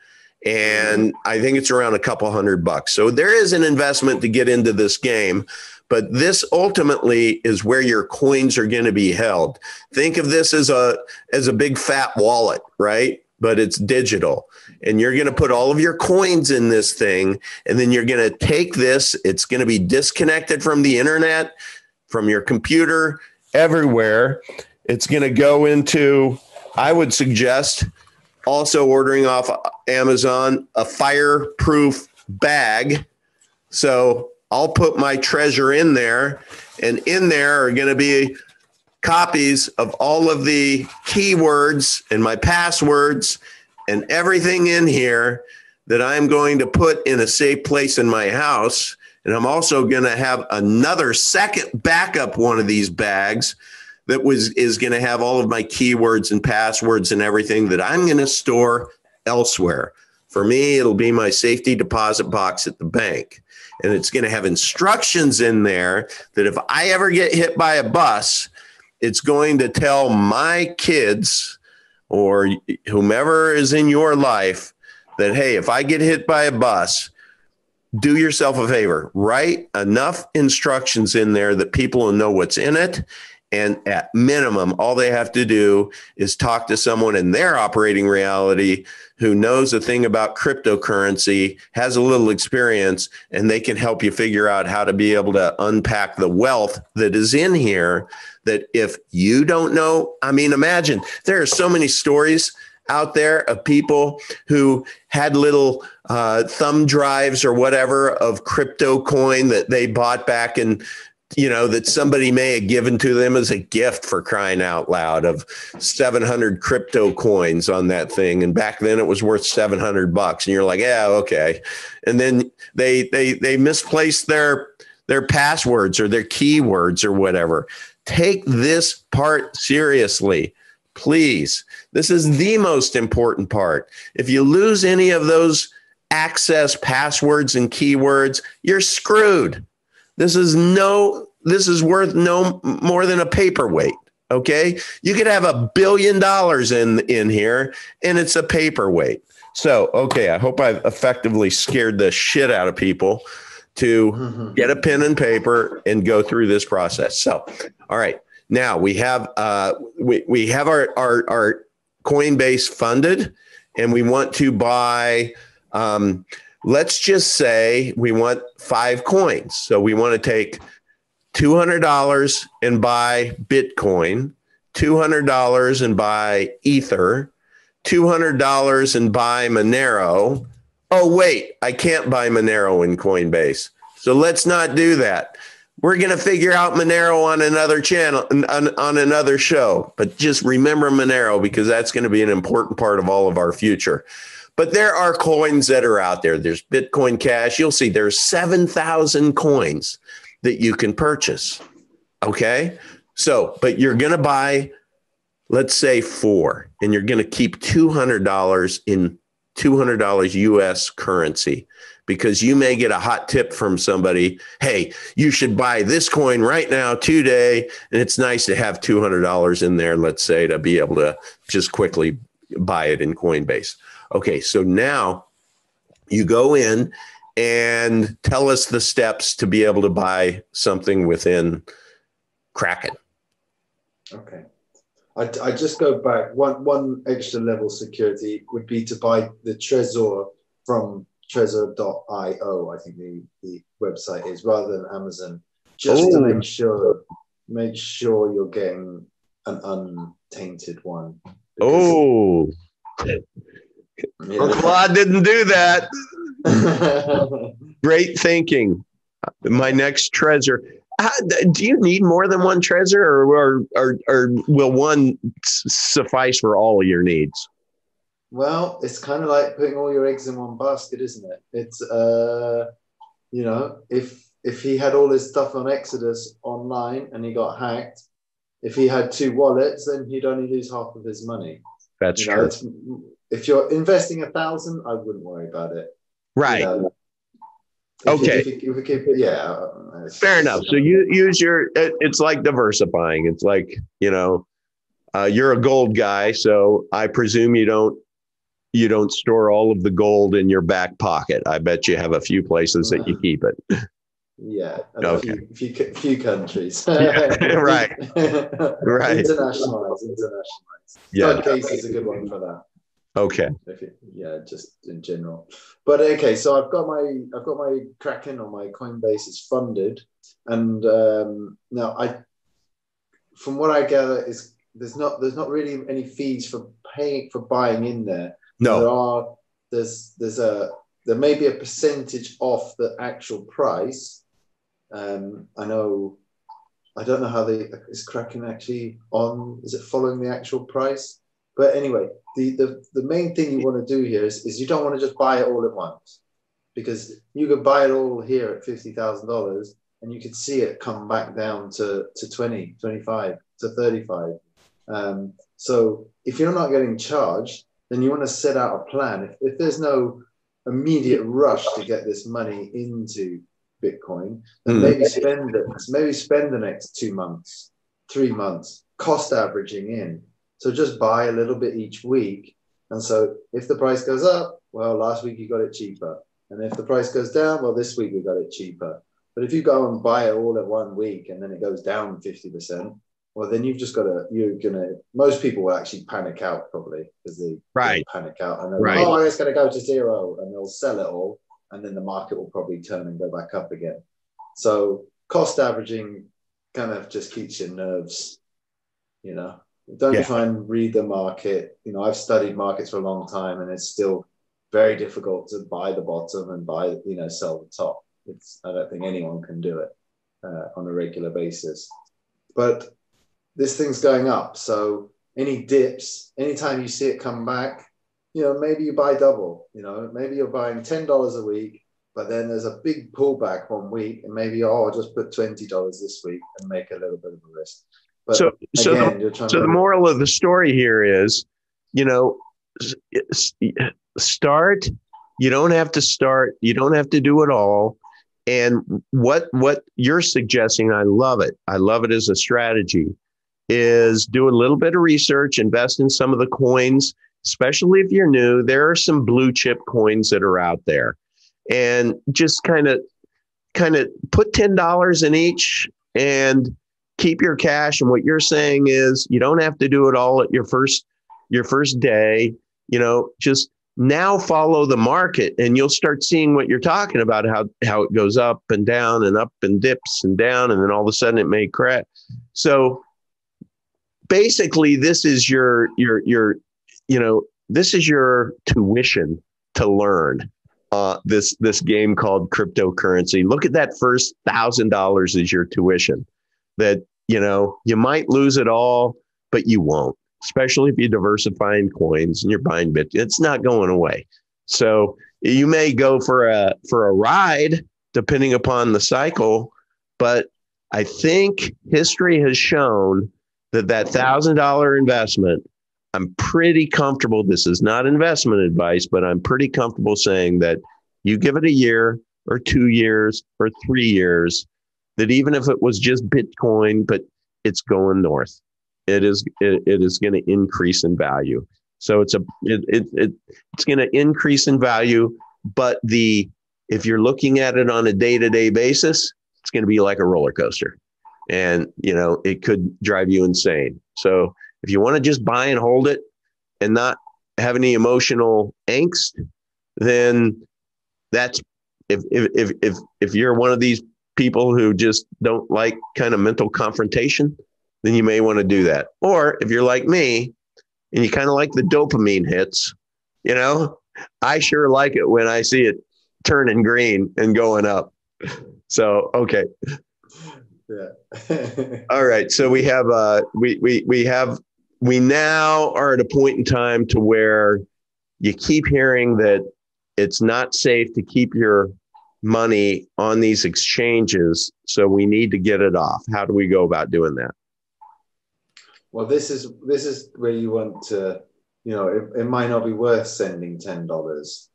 and I think it's around a couple $100. So there is an investment to get into this game, but this ultimately is where your coins are going to be held. Think of this as a big fat wallet, right? But it's digital, and you're going to put all of your coins in this thing, and then you're going to take this. It's going to be disconnected from the internet, from your computer, everywhere. It's going to go into, I would suggest also ordering off Amazon a fireproof bag. So I'll put my Trezor in there, and in there are going to be copies of all of the keywords and my passwords and everything in here that I'm going to put in a safe place in my house. And I'm also going to have another second backup one of these bags that is going to have all of my keywords and passwords and everything that I'm going to store elsewhere. For me, it'll be my safety deposit box at the bank. And it's going to have instructions in there that if I ever get hit by a bus, it's going to tell my kids or whomever is in your life that, hey, if I get hit by a bus, do yourself a favor, write enough instructions in there that people will know what's in it. And at minimum, all they have to do is talk to someone in their operating reality who knows a thing about cryptocurrency, has a little experience, and they can help you figure out how to be able to unpack the wealth that is in here. That if you don't know, I mean, imagine there are so many stories out there of people who had little thumb drives or whatever of crypto coin that they bought back in, that somebody may have given to them as a gift, for crying out loud, of 700 crypto coins on that thing. And back then it was worth $700. And you're like, yeah, okay. And then they misplaced their passwords or their keywords or whatever. Take this part seriously, please. This is the most important part. If you lose any of those access passwords and keywords, you're screwed. This is worth no more than a paperweight. Okay. You could have $1 billion in here and it's a paperweight. So, okay. I hope I've effectively scared the shit out of people to get a pen and paper and go through this process. So, all right. Now we have we have our Coinbase funded, and we want to buy, let's just say we want 5 coins. So we want to take $200 and buy Bitcoin, $200 and buy Ether, $200 and buy Monero. Oh, wait, I can't buy Monero in Coinbase. So let's not do that. We're going to figure out Monero on another channel, on another show. But just remember Monero, because that's going to be an important part of all of our future. But there are coins that are out there. There's Bitcoin Cash. You'll see there's 7,000 coins that you can purchase. Okay. So, but you're going to buy, let's say 4, and you're going to keep $200 in $200 US currency, because you may get a hot tip from somebody. Hey, you should buy this coin right now today. And it's nice to have $200 in there, let's say, to be able to just quickly buy it in Coinbase. Okay. So now you go in and tell us the steps to be able to buy something within Kraken. Okay. I just go back. One extra level security would be to buy the Trezor from Trezor.io, I think the website is, rather than Amazon, just to make sure you're getting an untainted one. Oh, Uncle I didn't do that. Great thinking. My next Trezor. Do you need more than one Trezor, or will one suffice for all of your needs? Well, it's kind of like putting all your eggs in one basket, isn't it? It's if he had all his stuff on Exodus online and he got hacked, if he had 2 wallets, then he'd only lose half of his money. That's true. If you're investing 1,000, I wouldn't worry about it. Right. Okay. Fair enough. So you use it's like diversifying. It's like, you're a gold guy. So I presume you don't store all of the gold in your back pocket. I bet you have a few places that you keep it. Yeah. Okay. A few countries. Yeah, right. Right. Internationalize. Yeah. Case is a good one for that. Okay. Just in general. But okay, so I've got my Kraken, or my Coinbase is funded, and now from what I gather, is there's not really any fees for buying in there. No. There may be a percentage off the actual price. I don't know how is Kraken actually on? Is it following the actual price? But anyway, the main thing you want to do here is you don't want to just buy it all at once, because you could buy it all here at $50,000 and you could see it come back down to 20, 25, to 35. So if you're not getting charged, then you want to set out a plan. If there's no immediate rush to get this money into Bitcoin, then maybe spend the next 2 months, 3 months, cost averaging in. So just buy a little bit each week. And so if the price goes up, well, last week you got it cheaper. And if the price goes down, well, this week we got it cheaper. But if you go and buy it all at 1 week and then it goes down 50%, well, then you've just got to, most people will actually panic out probably because they panic out and they're like, oh, it's going to go to zero, and they'll sell it all. And then the market will probably turn and go back up again. So cost averaging kind of just keeps your nerves, don't try and read the market. I've studied markets for a long time, and it's still very difficult to buy the bottom and sell the top. I don't think anyone can do it on a regular basis. But this thing's going up. So any dips, anytime you see it come back, maybe you buy double, maybe you're buying $10 a week, but then there's a big pullback 1 week, and maybe, I'll just put $20 this week and make a little bit of a risk. But so the moral of the story here is, start. You don't have to start. You don't have to do it all. And what you're suggesting, I love it. I love it as a strategy, is do a little bit of research, invest in some of the coins, especially if you're new. There are some blue chip coins that are out there, and just kind of put $10 in each and keep your cash. And what you're saying is you don't have to do it all at your first day, just now follow the market, and you'll start seeing what you're talking about, how it goes up and down and up and dips and down. And then all of a sudden it may crash. So basically this is your this is your tuition to learn this game called cryptocurrency. Look at that first $1,000 as your tuition. That, you might lose it all, but you won't, especially if you diversify in coins and you're buying Bitcoin. It's not going away. So you may go for a ride depending upon the cycle, but I think history has shown that $1,000 investment, I'm pretty comfortable. This is not investment advice, but I'm pretty comfortable saying that you give it a year or 2 years or 3 years, that even if it was just Bitcoin, but it's going north, it is going to increase in value. So it's going to increase in value, but if you're looking at it on a day-to-day basis, it's going to be like a roller coaster, and it could drive you insane. So if you want to just buy and hold it and not have any emotional angst, then that's if you're one of these people who just don't like kind of mental confrontation, then you may want to do that. Or if you're like me and you kind of like the dopamine hits, I sure like it when I see it turning green and going up. So, okay. Yeah. All right. So we have, we now are at a point in time to where you keep hearing that it's not safe to keep your money on these exchanges. So we need to get it off. How do we go about doing that? Well, this is where you want to, it might not be worth sending $10.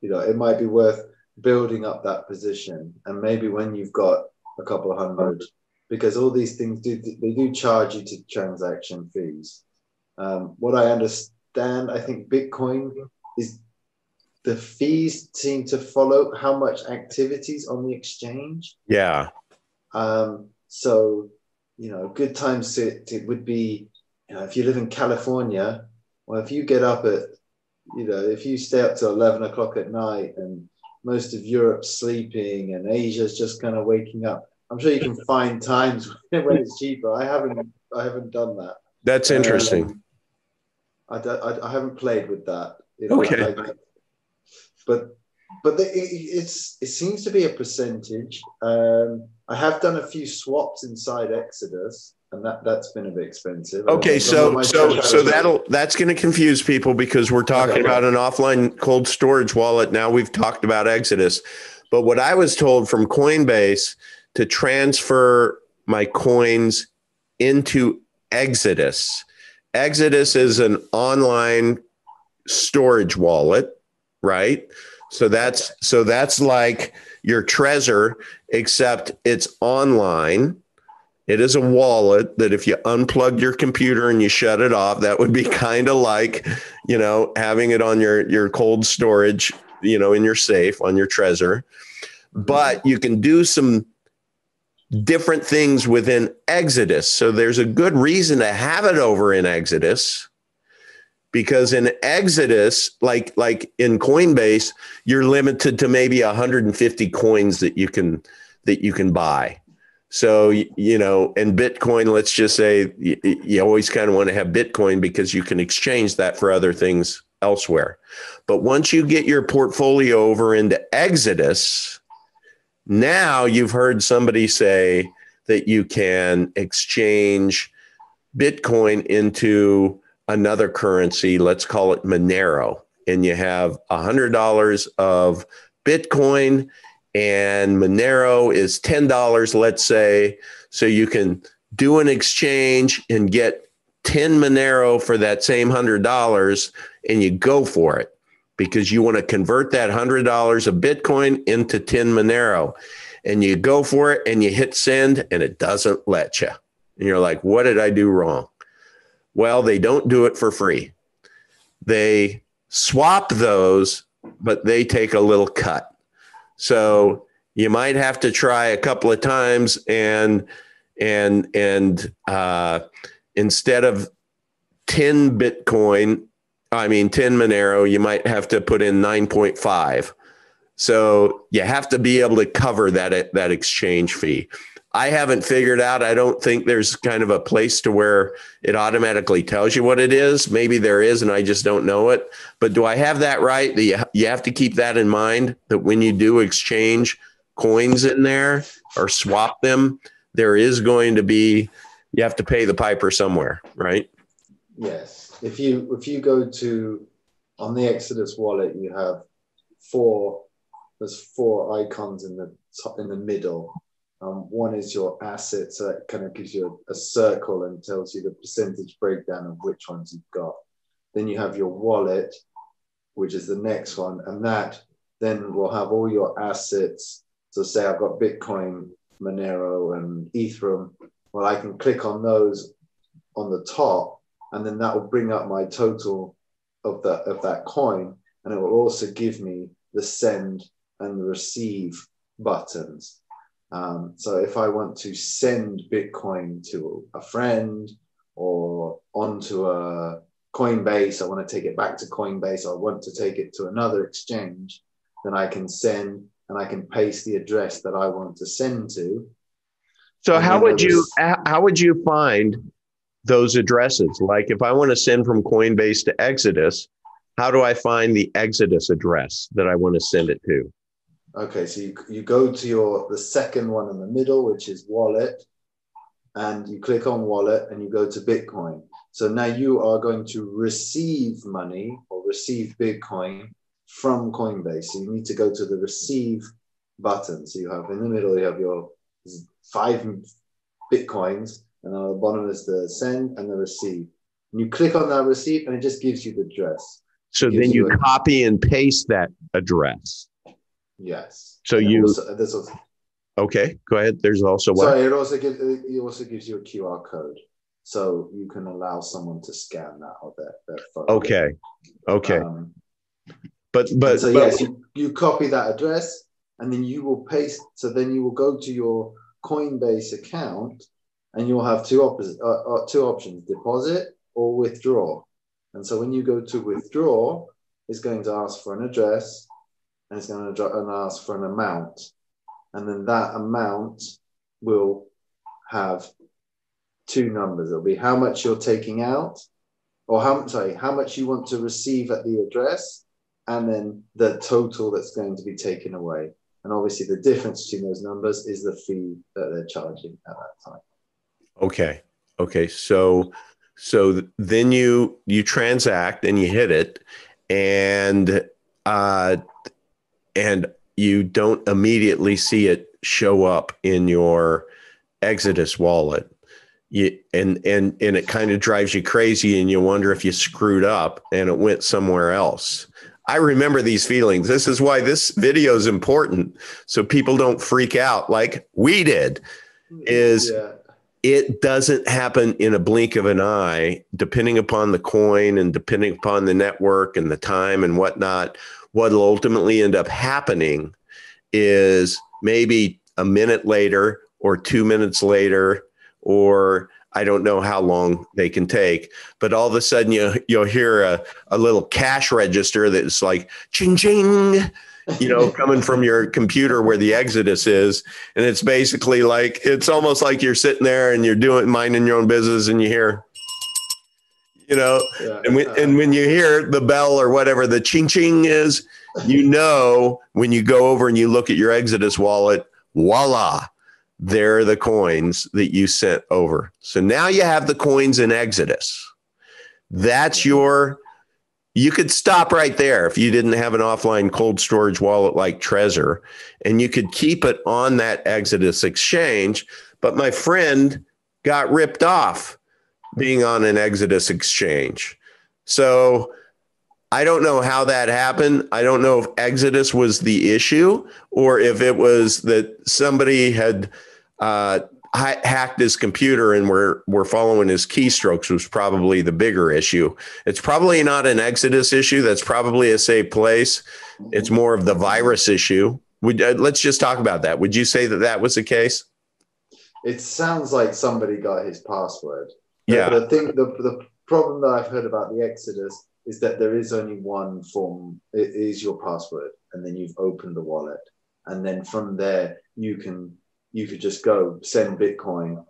It might be worth building up that position. And maybe when you've got a couple of hundred, because all these things do charge you to transaction fees. What I understand, I think Bitcoin is, the fees seem to follow how much activities on the exchange. Yeah. So, good times it would be, if you live in California, well, if you get up at, if you stay up till 11 o'clock at night and most of Europe's sleeping and Asia's just kind of waking up, I'm sure you can find times when it's cheaper. I haven't done that. That's interesting. I haven't played with that. Okay. But it seems to be a percentage. I have done a few swaps inside Exodus, and that's been a bit expensive. Okay, so that's going to confuse people because we're talking about an offline cold storage wallet. Now we've talked about Exodus, but what I was told from Coinbase to transfer my coins into Exodus. Exodus is an online storage wallet, right? So that's like your Trezor, except it's online. It is a wallet that if you unplug your computer and you shut it off, that would be kind of like, having it on your cold storage, in your safe on your Trezor. But you can do some different things within Exodus. So there's a good reason to have it over in Exodus, because in Exodus, like in Coinbase, you're limited to maybe 150 coins that you can buy. So, you know, and Bitcoin, let's just say you always kind of want to have Bitcoin because you can exchange that for other things elsewhere. But once you get your portfolio over into Exodus, now you've heard somebody say that you can exchange Bitcoin into another currency. Let's call it Monero. And you have $100 of Bitcoin, and Monero is $10, let's say. So you can do an exchange and get 10 Monero for that same $100, and you go for it because you want to convert that $100 of Bitcoin into 10 Monero, and you go for it and you hit send and it doesn't let you. And you're like, what did I do wrong? Well, they don't do it for free. They swap those, but they take a little cut. So you might have to try a couple of times, and instead of 10 Monero, you might have to put in 9.5. So you have to be able to cover that exchange fee. I haven't figured out. I don't think there's kind of a place to where it automatically tells you what it is. Maybe there is, and I just don't know it. But do I have that right? You have to keep that in mind, that when you do exchange coins in there or swap them, there is going to be, you have to pay the piper somewhere, right? Yes. If you go to, on the Exodus wallet, you have there's four icons in the middle. One is your assets, so that kind of gives you a circle and tells you the percentage breakdown of which ones you've got. Then you have your wallet, which is the next one, and that then will have all your assets. So say I've got Bitcoin, Monero, and Ethereum. Well, I can click on those on the top, and then that will bring up my total of that coin, and it will also give me the send and the receive buttons. So if I want to send Bitcoin to a friend or onto a Coinbase, I want to take it back to Coinbase, or I want to take it to another exchange, then I can send, and I can paste the address that I want to send to. So how would you find those addresses? Like if I want to send from Coinbase to Exodus, how do I find the Exodus address that I want to send it to? Okay, so you go to the second one in the middle, which is wallet, and you click on wallet and you go to Bitcoin. So now you are going to receive money or receive Bitcoin from Coinbase. So you need to go to the receive button. So you have in the middle, you have your 5 Bitcoins, and on the bottom is the send and the receive. And you click on that receive and it just gives you the address. So then you copy and paste that address. Yes. So okay, go ahead. There's also what? Sorry, it also gives you a QR code, so you can allow someone to scan that or their phone. Okay. But yes, you copy that address, and then you will paste. So then you will go to your Coinbase account, and you'll have two options: deposit or withdraw. And so when you go to withdraw, it's going to ask for an address, and it's going to ask for an amount. And then that amount will have 2 numbers. It'll be how much you're taking out, or how much you want to receive at the address, and then the total that's going to be taken away. And obviously the difference between those numbers is the fee that they're charging at that time. Okay. So then you transact and you hit it, and you don't immediately see it show up in your Exodus wallet. And it kind of drives you crazy, and you wonder if you screwed up and it went somewhere else. I remember these feelings. This is why this video is important, so people don't freak out like we did. It doesn't happen in a blink of an eye, depending upon the coin and depending upon the network and the time and whatnot. What'll ultimately end up happening is maybe a minute later or 2 minutes later, or I don't know how long they can take, but all of a sudden you'll hear a little cash register that's like ching ching, coming from your computer where the Exodus is. And it's basically like, it's almost like you're sitting there and you're minding your own business, and you hear, yeah. And when you hear the bell or whatever the ching ching is, when you go over and you look at your Exodus wallet, voila, there are the coins that you sent over. So now you have the coins in Exodus. That's you could stop right there if you didn't have an offline cold storage wallet like Trezor, and you could keep it on that Exodus exchange. But my friend got ripped off being on an Exodus exchange. So I don't know how that happened. I don't know if Exodus was the issue, or if it was that somebody had hacked his computer and were following his keystrokes, was probably the bigger issue. It's probably not an Exodus issue. That's probably a safe place. It's more of the virus issue. Let's just talk about that. Would you say that was the case? It sounds like somebody got his password. Yeah. The problem that I've heard about the Exodus is that there is only one form. It is your password, and then you've opened the wallet, and then from there you could just go send Bitcoin.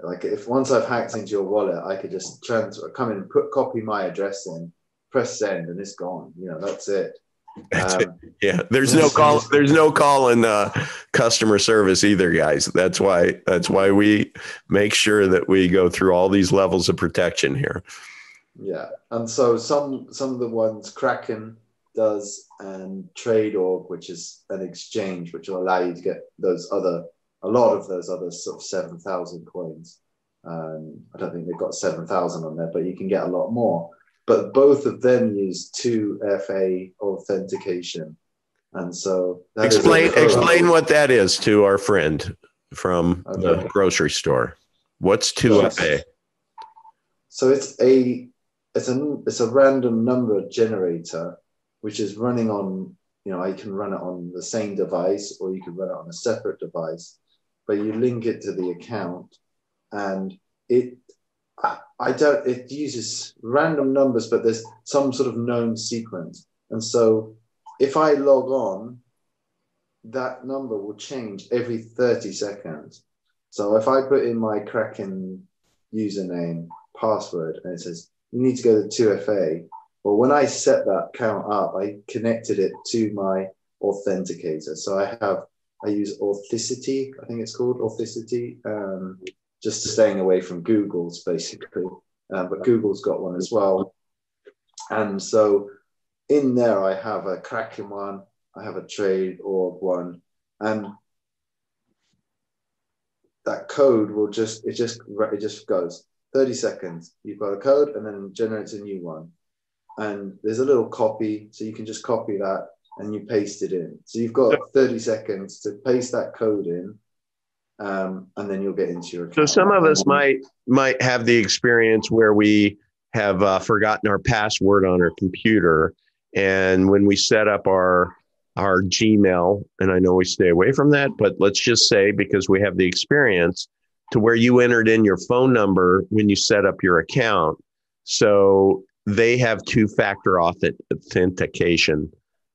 Like once I've hacked into your wallet, I could just come in, copy my address in, press send, and it's gone. That's it. Yeah, there's no call. There's no call in customer service either, guys. That's why we make sure that we go through all these levels of protection here. Yeah, and so some of the ones Kraken does, and Trade.org, which is an exchange which will allow you to get a lot of those other sort of 7,000 coins. I don't think they've got 7,000 on there, but you can get a lot more. But both of them use 2FA authentication. And so explain what that is to our friend from the grocery store. What's 2FA? So it's a random number generator, which is running on, you can run it on the same device, or you can run it on a separate device, but you link it to the account, and it uses random numbers, but there's some sort of known sequence. And so if I log on, that number will change every 30 seconds. So if I put in my Kraken username, password, and it says, you need to go to 2FA. Well, when I set that account up, I connected it to my authenticator. So I use Authenticity, I think it's called Authenticity, just staying away from Google's basically. But Google's got one as well. And so in there, I have a Kraken one, I have a Trade.org one, and that code will just goes 30 seconds. You've got a code, and then it generates a new one. And there's a little copy, so you can just copy that and you paste it in. So you've got 30 seconds to paste that code in, and then you'll get into your account. So some of us might have the experience where we have forgotten our password on our computer, and when we set up our Gmail, and I know we stay away from that, but let's just say, because we have the experience, to where you entered in your phone number when you set up your account. So they have two-factor authentication.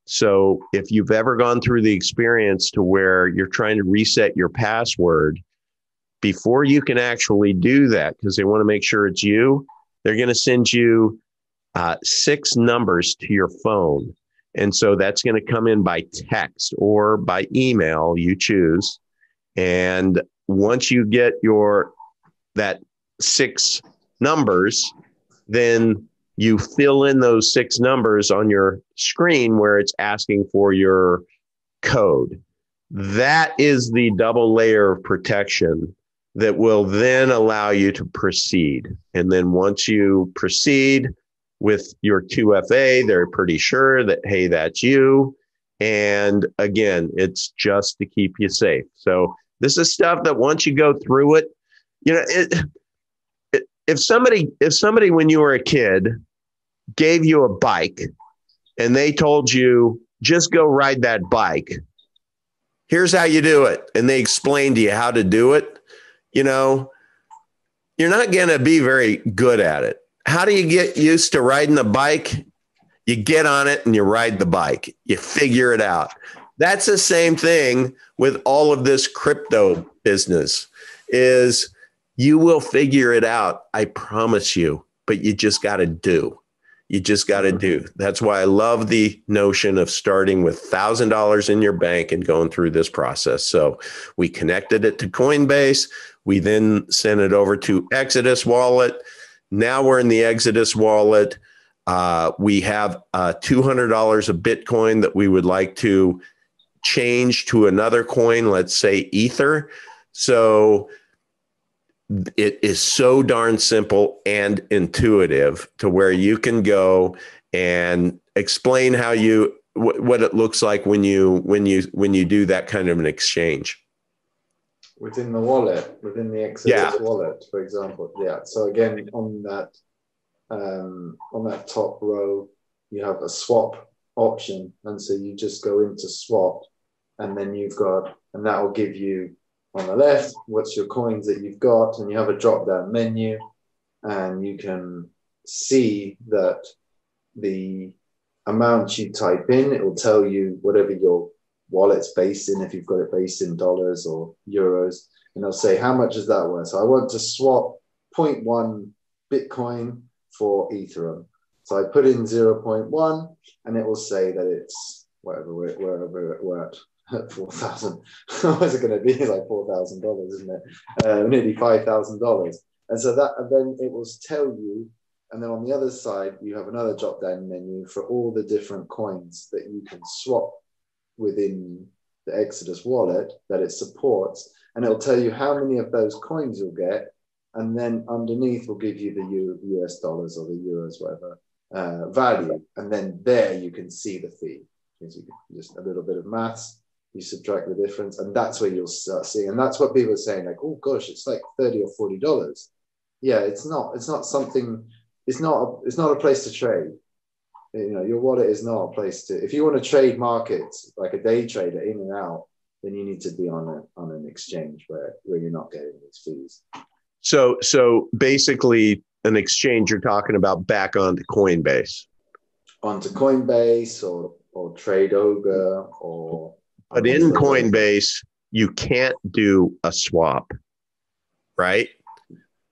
So if you've ever gone through the experience to where you're trying to reset your password, before you can actually do that, because they want to make sure it's you, they're going to send you 6 numbers to your phone. And so that's going to come in by text or by email, you choose. And once you get that 6 numbers, then you fill in those 6 numbers on your screen where it's asking for your code. That is the double layer of protection that will then allow you to proceed. And then once you proceed with your 2FA, they're pretty sure that, hey, that's you. And again, it's just to keep you safe. So this is stuff that once you go through it, if somebody when you were a kid gave you a bike and they told you, just go ride that bike, Here's how you do it. And they explain to you how to do it. You know, you're not going to be very good at it. How do you get used to riding a bike? You get on it and you ride the bike. You figure it out. That's the same thing with all of this crypto business is you will figure it out. I promise you, but you just got to do. You just got to do. That's why I love the notion of starting with $1,000 in your bank and going through this process. So we connected it to Coinbase. We then sent it over to Exodus wallet. Now we're in the Exodus wallet. We have $200 of Bitcoin that we would like to change to another coin, let's say Ether. So it is so darn simple and intuitive to where you can go and explain how what it looks like when you do that kind of an exchange within the wallet, within the Exodus wallet, for example. Yeah. So again, on that top row, you have a swap option, and so you just go into swap, and then and that will give you on the left what's your coins that you've got, and you have a drop down menu, and you can see that the amount you type in, it will tell you whatever your wallet's based in, if you've got it based in dollars or euros, and it'll say how much is that worth. So I want to swap 0.1 Bitcoin for Ethereum. So I put in 0.1, and it will say that it's wherever we're at 4,000. What's it going to be? Like $4,000, isn't it? Nearly $5,000. And so and then it will tell you. And then on the other side, you have another drop-down menu for all the different coins that you can swap within the Exodus wallet that it supports, and it'll tell you how many of those coins you'll get, and then underneath will give you the US dollars or the euros, whatever value, and then there you can see the fee. Just a little bit of maths, you subtract the difference, and that's where you'll start seeing. And that's what people are saying, like, oh gosh, it's like $30 or $40. Yeah, it's not something. It's not a place to trade. You know, your wallet is not a place to. If you want to trade markets like a day trader in and out, then you need to be on an exchange where you're not getting these fees. So basically, an exchange you're talking about back onto Coinbase. Onto Coinbase or Trade Ogre or. But in Coinbase, you can't do a swap, right?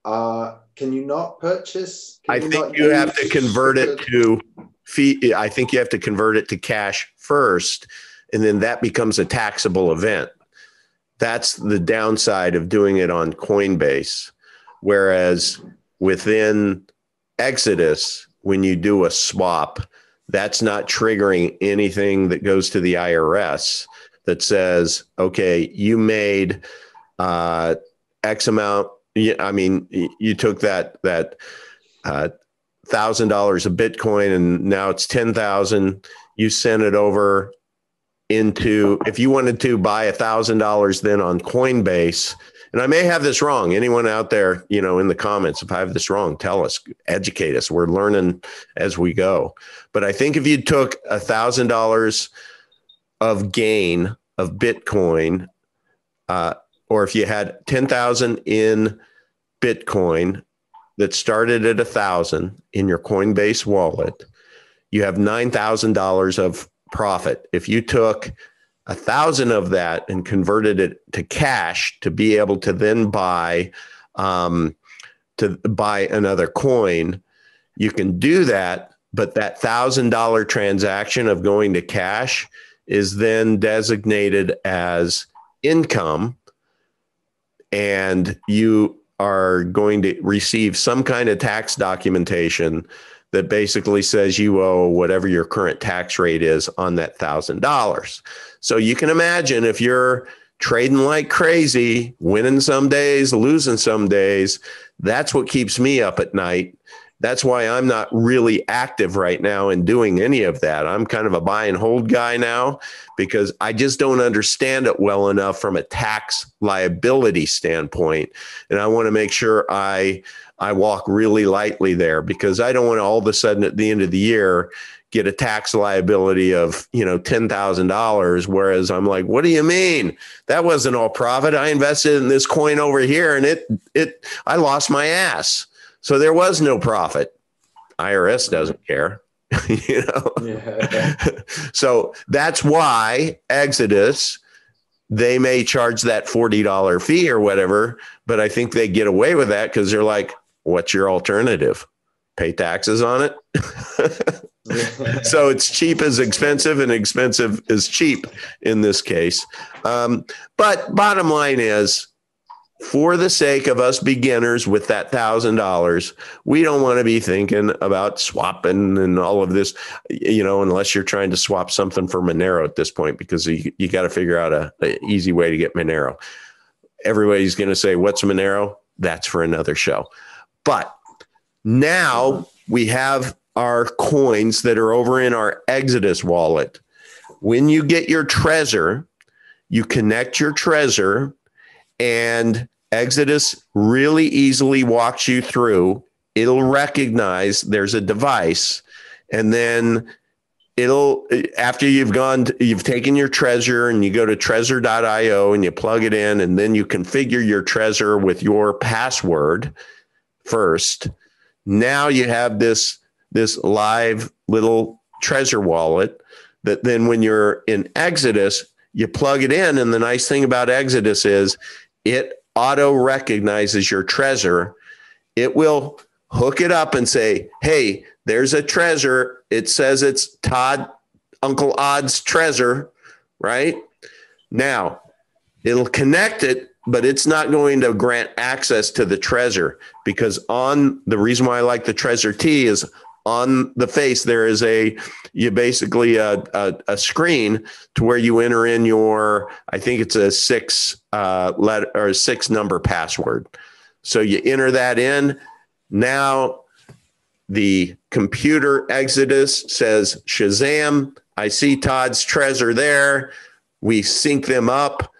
Can you not purchase? I think you have to convert it to fee. I think you have to convert it to cash first, and then that becomes a taxable event. That's the downside of doing it on Coinbase. Whereas within Exodus, when you do a swap, that's not triggering anything that goes to the IRS that says, okay, you made X amount. I mean, you took that $1,000 of Bitcoin and now it's 10,000. You sent it over into, if you wanted to buy $1,000 then on Coinbase, and I may have this wrong. Anyone out there, you know, in the comments, if I have this wrong, tell us, educate us. We're learning as we go. But I think if you took $1,000 of gain of Bitcoin, or if you had 10,000 in Bitcoin that started at 1,000 in your Coinbase wallet, you have $9,000 of profit. If you took 1,000 of that and converted it to cash to be able to then buy another coin, you can do that. But that $1,000 transaction of going to cash is then designated as income, and you are going to receive some kind of tax documentation that basically says you owe whatever your current tax rate is on that $1,000. So you can imagine if you're trading like crazy, winning some days, losing some days, that's what keeps me up at night, That's why I'm not really active right now in doing any of that. I'm kind of a buy and hold guy now because I just don't understand it well enough from a tax liability standpoint. And I want to make sure I walk really lightly there, because I don't want to all of a sudden at the end of the year get a tax liability of, $10,000. Whereas I'm like, what do you mean? That wasn't all profit. I invested in this coin over here and I lost my ass. So there was no profit. IRS doesn't care, Yeah. So that's why Exodus, they may charge that $40 fee or whatever, but I think they get away with that because they're like, what's your alternative? Pay taxes on it? So it's cheap is expensive and expensive is cheap in this case. But bottom line is, for the sake of us beginners with that $1,000, we don't want to be thinking about swapping and all of this, unless you're trying to swap something for Monero at this point, because you got to figure out an easy way to get Monero. Everybody's going to say, what's Monero? That's for another show. But now we have our coins that are over in our Exodus wallet. When you get your Trezor, you connect your Trezor, and Exodus really easily walks you through. It'll recognize there's a device, and then after you've taken your Trezor and you go to trezor.io and you plug it in, and then you configure your Trezor with your password first. Now you have this live little Trezor wallet that then when you're in Exodus, you plug it in. And the nice thing about Exodus is it auto recognizes your Trezor. It will hook it up and say, hey, there's a Trezor. It says it's Uncle Odd's Trezor, right? Now it'll connect it, but it's not going to grant access to the Trezor, because the reason why I like the Trezor T is on the face, there is basically a screen to where you enter in I think it's a 6-letter or 6-number password. So you enter that in. Now the computer Exodus says, Shazam, I see Todd's Trezor there. We sync them up.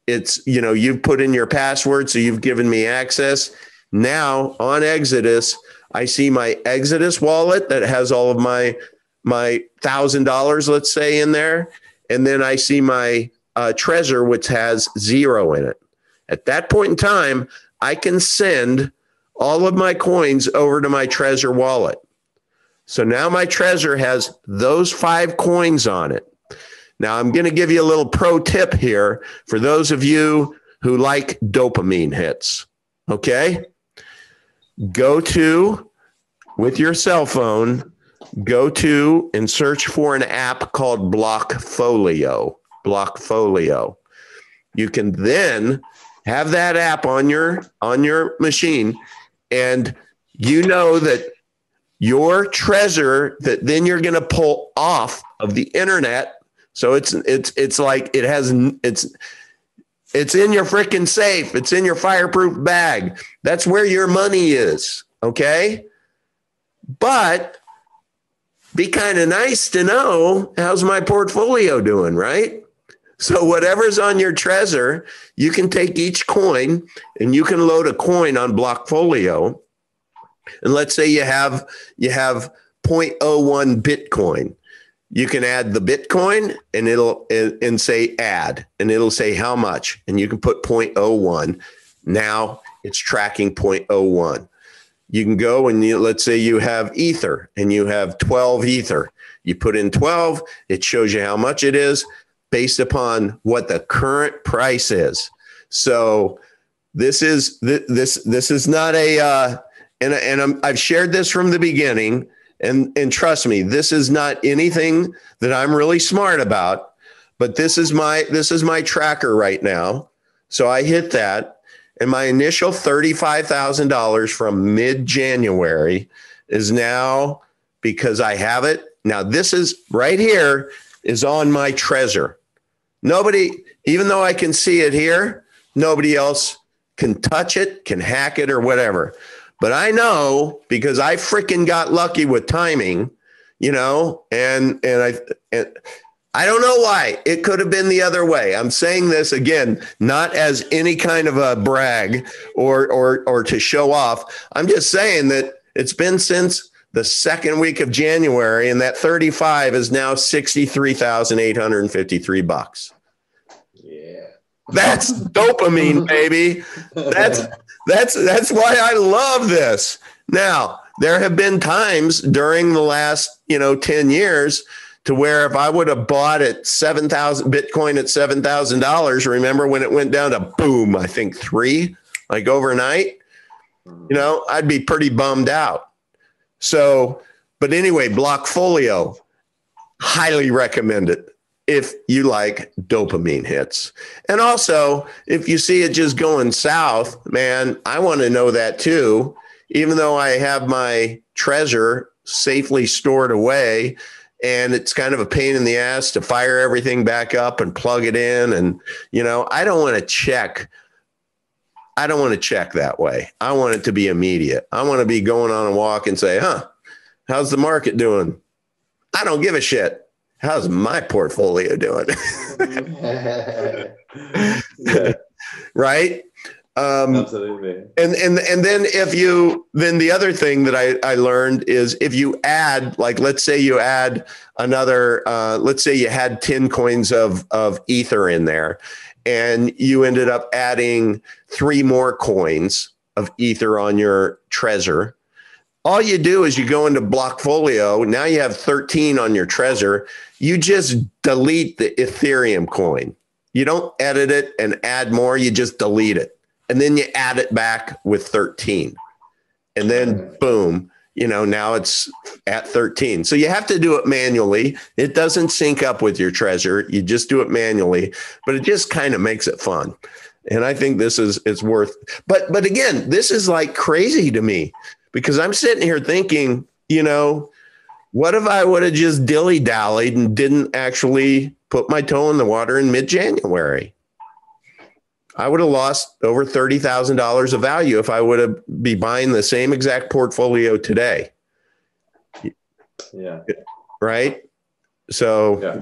It's, you've put in your password, so you've given me access. Now on Exodus, I see my Exodus wallet that has all of my $1,000, let's say, in there. And then I see my Trezor, which has 0 in it. At that point in time, I can send all of my coins over to my Trezor wallet. So now my Trezor has those 5 coins on it. Now I'm going to give you a little pro tip here for those of you who like dopamine hits. Okay? With your cell phone, go to and search for an app called Blockfolio. You can then have that app on your machine, and that your Trezor that then you're going to pull off of the internet. So it's like it's in your freaking safe. It's in your fireproof bag. That's where your money is. Okay. But be kind of nice to know, how's my portfolio doing, right? So whatever's on your Trezor, you can take each coin and you can load a coin on Blockfolio. And let's say you have 0.01 Bitcoin. You can add the Bitcoin and it'll say add, and it'll say how much, and you can put 0.01. Now it's tracking 0.01. You can go and let's say you have Ether and you have 12 Ether. You put in 12, it shows you how much it is based upon what the current price is. So this is not I've shared this from the beginning, and trust me, this is not anything that I'm really smart about, but this is my tracker right now. So I hit that. And my initial $35,000 from mid-January is now, because I have it. Now, this is right here is on my Trezor. Nobody, even though I can see it here, nobody else can touch it, can hack it or whatever. But I know because I freaking got lucky with timing, and I don't know why. It could have been the other way. I'm saying this again, not as any kind of a brag or to show off. I'm just saying that it's been since the second week of January, and that 35 is now $63,853. Yeah. That's dopamine, baby. That's why I love this. Now, there have been times during the last, 10 years to where if I would have bought at Bitcoin at $7,000, remember when it went down to boom, I think 3, like overnight, I'd be pretty bummed out. So, but anyway, Blockfolio, highly recommend it if you like dopamine hits. And also, if you see it just going south, man, I want to know that too. Even though I have my treasure safely stored away, and it's kind of a pain in the ass to fire everything back up and plug it in. And, I don't want to check. I don't want to check that way. I want it to be immediate. I want to be going on a walk and say, how's the market doing? I don't give a shit. How's my portfolio doing? Yeah. Right? Absolutely. And then then the other thing that I learned is if you add, like, let's say you add another, let's say you had 10 coins of Ether in there, and you ended up adding 3 more coins of Ether on your Trezor. All you do is you go into Blockfolio. Now you have 13 on your Trezor. You just delete the Ethereum coin. You don't edit it and add more. You just delete it. And then you add it back with 13. And then boom, now it's at 13. So you have to do it manually. It doesn't sync up with your Trezor. You just do it manually, but it just kind of makes it fun. And I think it's worth, but again, this is like crazy to me because I'm sitting here thinking, what if I would have just dilly-dallied and didn't actually put my toe in the water in mid-January? I would have lost over $30,000 of value if I would have be buying the same exact portfolio today. Yeah. Right. So, yeah.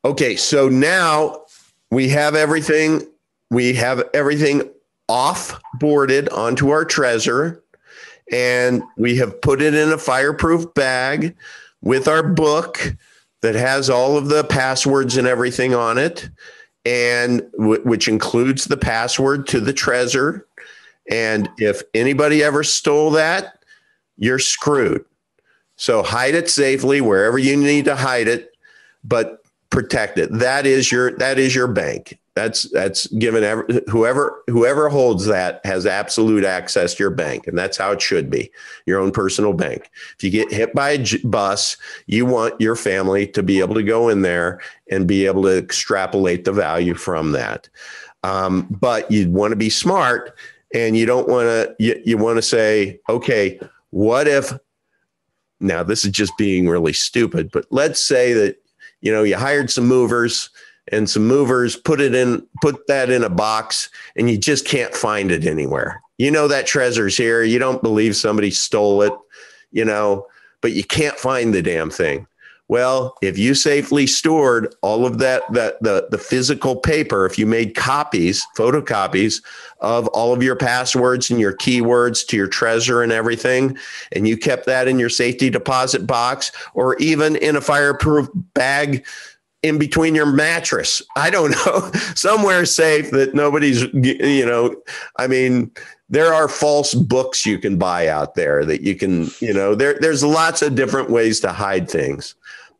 Okay. So now we have everything. We have everything off-boarded onto our Trezor, and we have put it in a fireproof bag with our book that has all of the passwords and everything on it, and which includes the password to the Trezor. And if anybody ever stole that, you're screwed. So hide it safely wherever you need to hide it, but protect it. That is your bank. That's given whoever holds that has absolute access to your bank. And that's how it should be, your own personal bank. If you get hit by a bus, you want your family to be able to go in there and be able to extrapolate the value from that. But you want to be smart, and you don't want to, you want to say, okay, what if, now this is just being really stupid, but let's say that, you hired some movers, and some movers put that in a box, and you just can't find it anywhere. That Trezor's here. You don't believe somebody stole it, but you can't find the damn thing. Well, if you safely stored all of the physical paper, if you made photocopies of all of your passwords and your keywords to your Trezor and everything, and you kept that in your safety deposit box or even in a fireproof bag in between your mattress, I don't know, somewhere safe that nobody's, there are false books you can buy out there that you can, there's lots of different ways to hide things,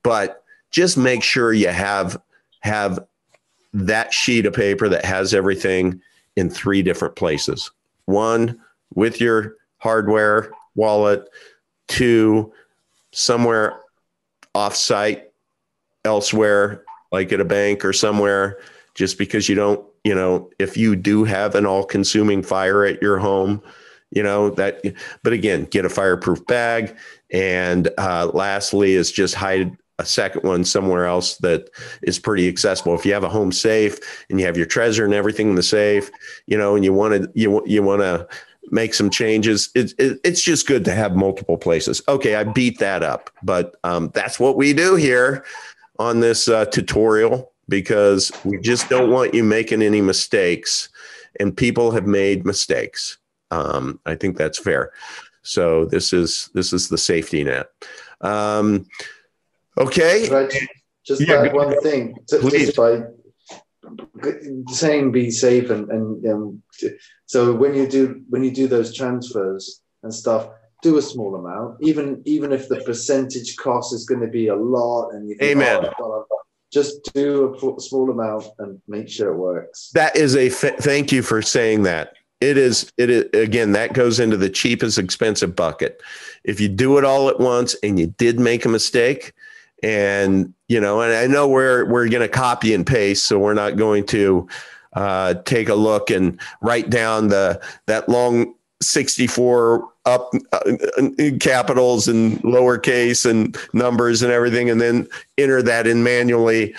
but just make sure you have that sheet of paper that has everything in 3 different places. 1, with your hardware wallet. 2, somewhere offsite elsewhere, like at a bank or somewhere, just because you don't, if you do have an all-consuming fire at your home, but again, get a fireproof bag. And lastly is just hide a second one somewhere else that is pretty accessible. If you have a home safe and you have your Trezor and everything in the safe, and you want to make some changes. It's just good to have multiple places. Okay, I beat that up, but that's what we do here on this tutorial, because we just don't want you making any mistakes, and people have made mistakes. I think that's fair. So this is the safety net. Okay. Could I just add one thing? Just by saying be safe and so when you do those transfers and stuff, do a small amount, even if the percentage cost is going to be a lot, and you think, amen. Just do a small amount and make sure it works. That is thank you for saying that. It is again, that goes into the cheapest expensive bucket. If you do it all at once and you did make a mistake, and and I know we're going to copy and paste, so we're not going to take a look and write down that long 64 up capitals and lowercase and numbers and everything, and then enter that in manually.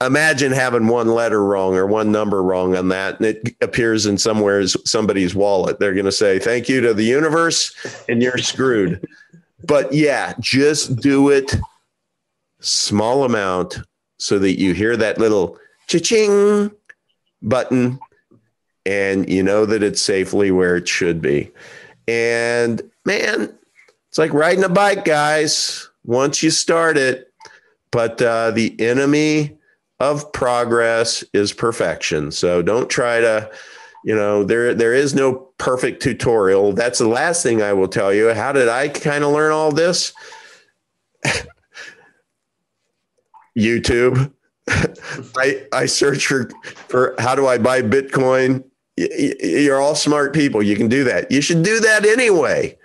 Imagine having one letter wrong or one number wrong on that, and it appears in somebody's wallet. They're going to say, thank you to the universe, and you're screwed. But yeah, just do it small amount so that you hear that little cha-ching button, and you know that it's safely where it should be. And man, it's like riding a bike, guys, once you start it. But the enemy of progress is perfection. So don't try to, there is no perfect tutorial. That's the last thing I will tell you. How did I kind of learn all this? YouTube. I search for how do I buy Bitcoin. You're all smart people. You can do that. You should do that anyway.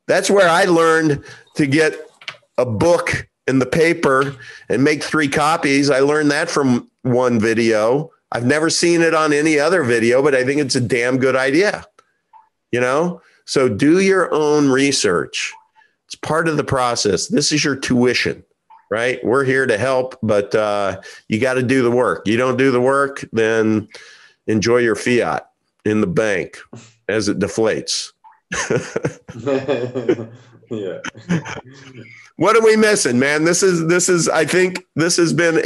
That's where I learned to get a book in the paper and make 3 copies. I learned that from one video. I've never seen it on any other video, but I think it's a damn good idea. So do your own research. It's part of the process. This is your tuition, right? We're here to help, but you got to do the work. You don't do the work, then enjoy your fiat in the bank as it deflates. Yeah. What are we missing, man? This is I think this has been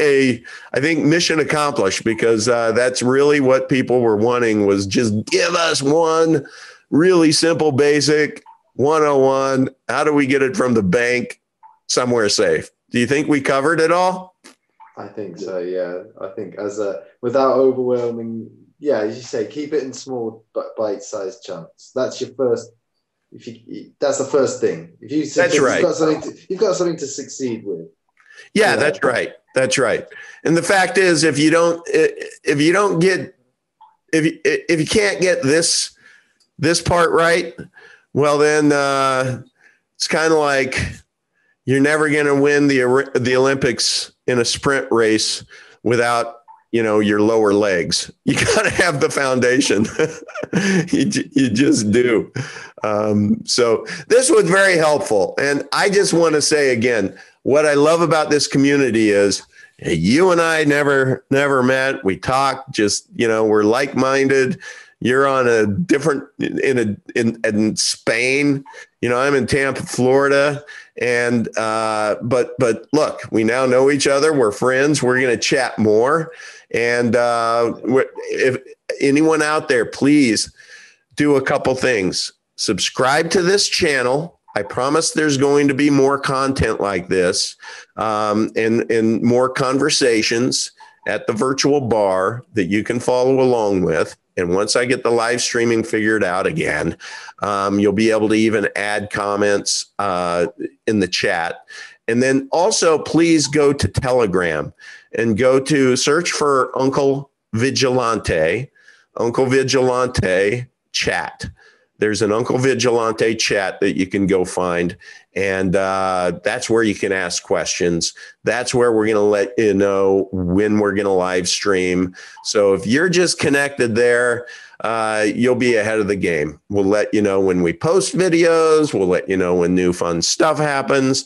mission accomplished, because that's really what people were wanting, was just give us one really simple, basic 101. How do we get it from the bank somewhere safe? Do you think we covered it all? I think so. Yeah. I think without overwhelming, as you say, keep it in small bite-sized chunks. That's your first. That's the first thing. If you that's right. You've got something to succeed with. Yeah, that's right. That's right. And the fact is, if you can't get this part right, well, then it's kind of like you're never going to win the Olympics in a sprint race without your lower legs. You got to have the foundation. you just do. So this was very helpful. And I just want to say again, what I love about this community is you and I never met. We talked, just, we're like-minded. You're on a different, in Spain, I'm in Tampa, Florida. And, but look, we now know each other. We're friends. We're going to chat more. And if anyone out there, please do a couple things. Subscribe to this channel. I promise there's going to be more content like this, and more conversations at the virtual bar that you can follow along with. And once I get the live streaming figured out again, you'll be able to even add comments in the chat. And then also, please go to Telegram and search for Uncle Vigilante chat. There's an Uncle Vigilante chat that you can go find. And that's where you can ask questions. That's where we're going to let you know when we're going to live stream. So if you're just connected there, you'll be ahead of the game. We'll let you know when we post videos. We'll let you know when new fun stuff happens.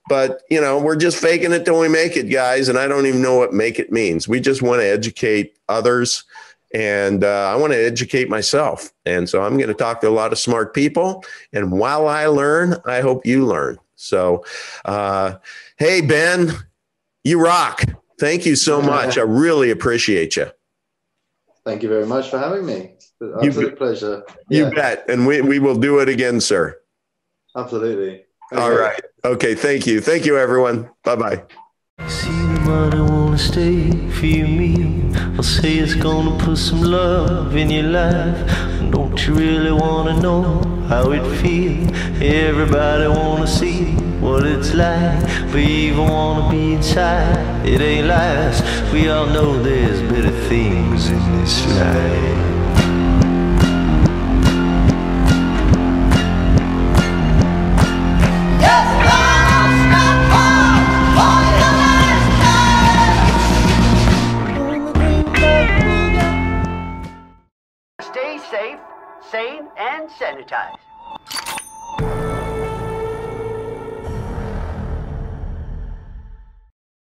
But, we're just faking it till we make it, guys. And I don't even know what make it means. We just want to educate others and I want to educate myself. And so I'm going to talk to a lot of smart people. And while I learn, I hope you learn. So, hey, Ben, you rock. Thank you so much. I really appreciate you. Thank you very much for having me. Absolute pleasure. You bet. And we will do it again, sir. Absolutely. Okay. All right. Okay. Thank you. Thank you, everyone. Bye-bye. See the money wanna stay for your meal. I'll say it's gonna put some love in your life. Don't you really wanna know how it feels? Everybody wanna see what it's like, but you even wanna be inside. It ain't lies. We all know there's better things in this life. Stay safe, sane, and sanitized.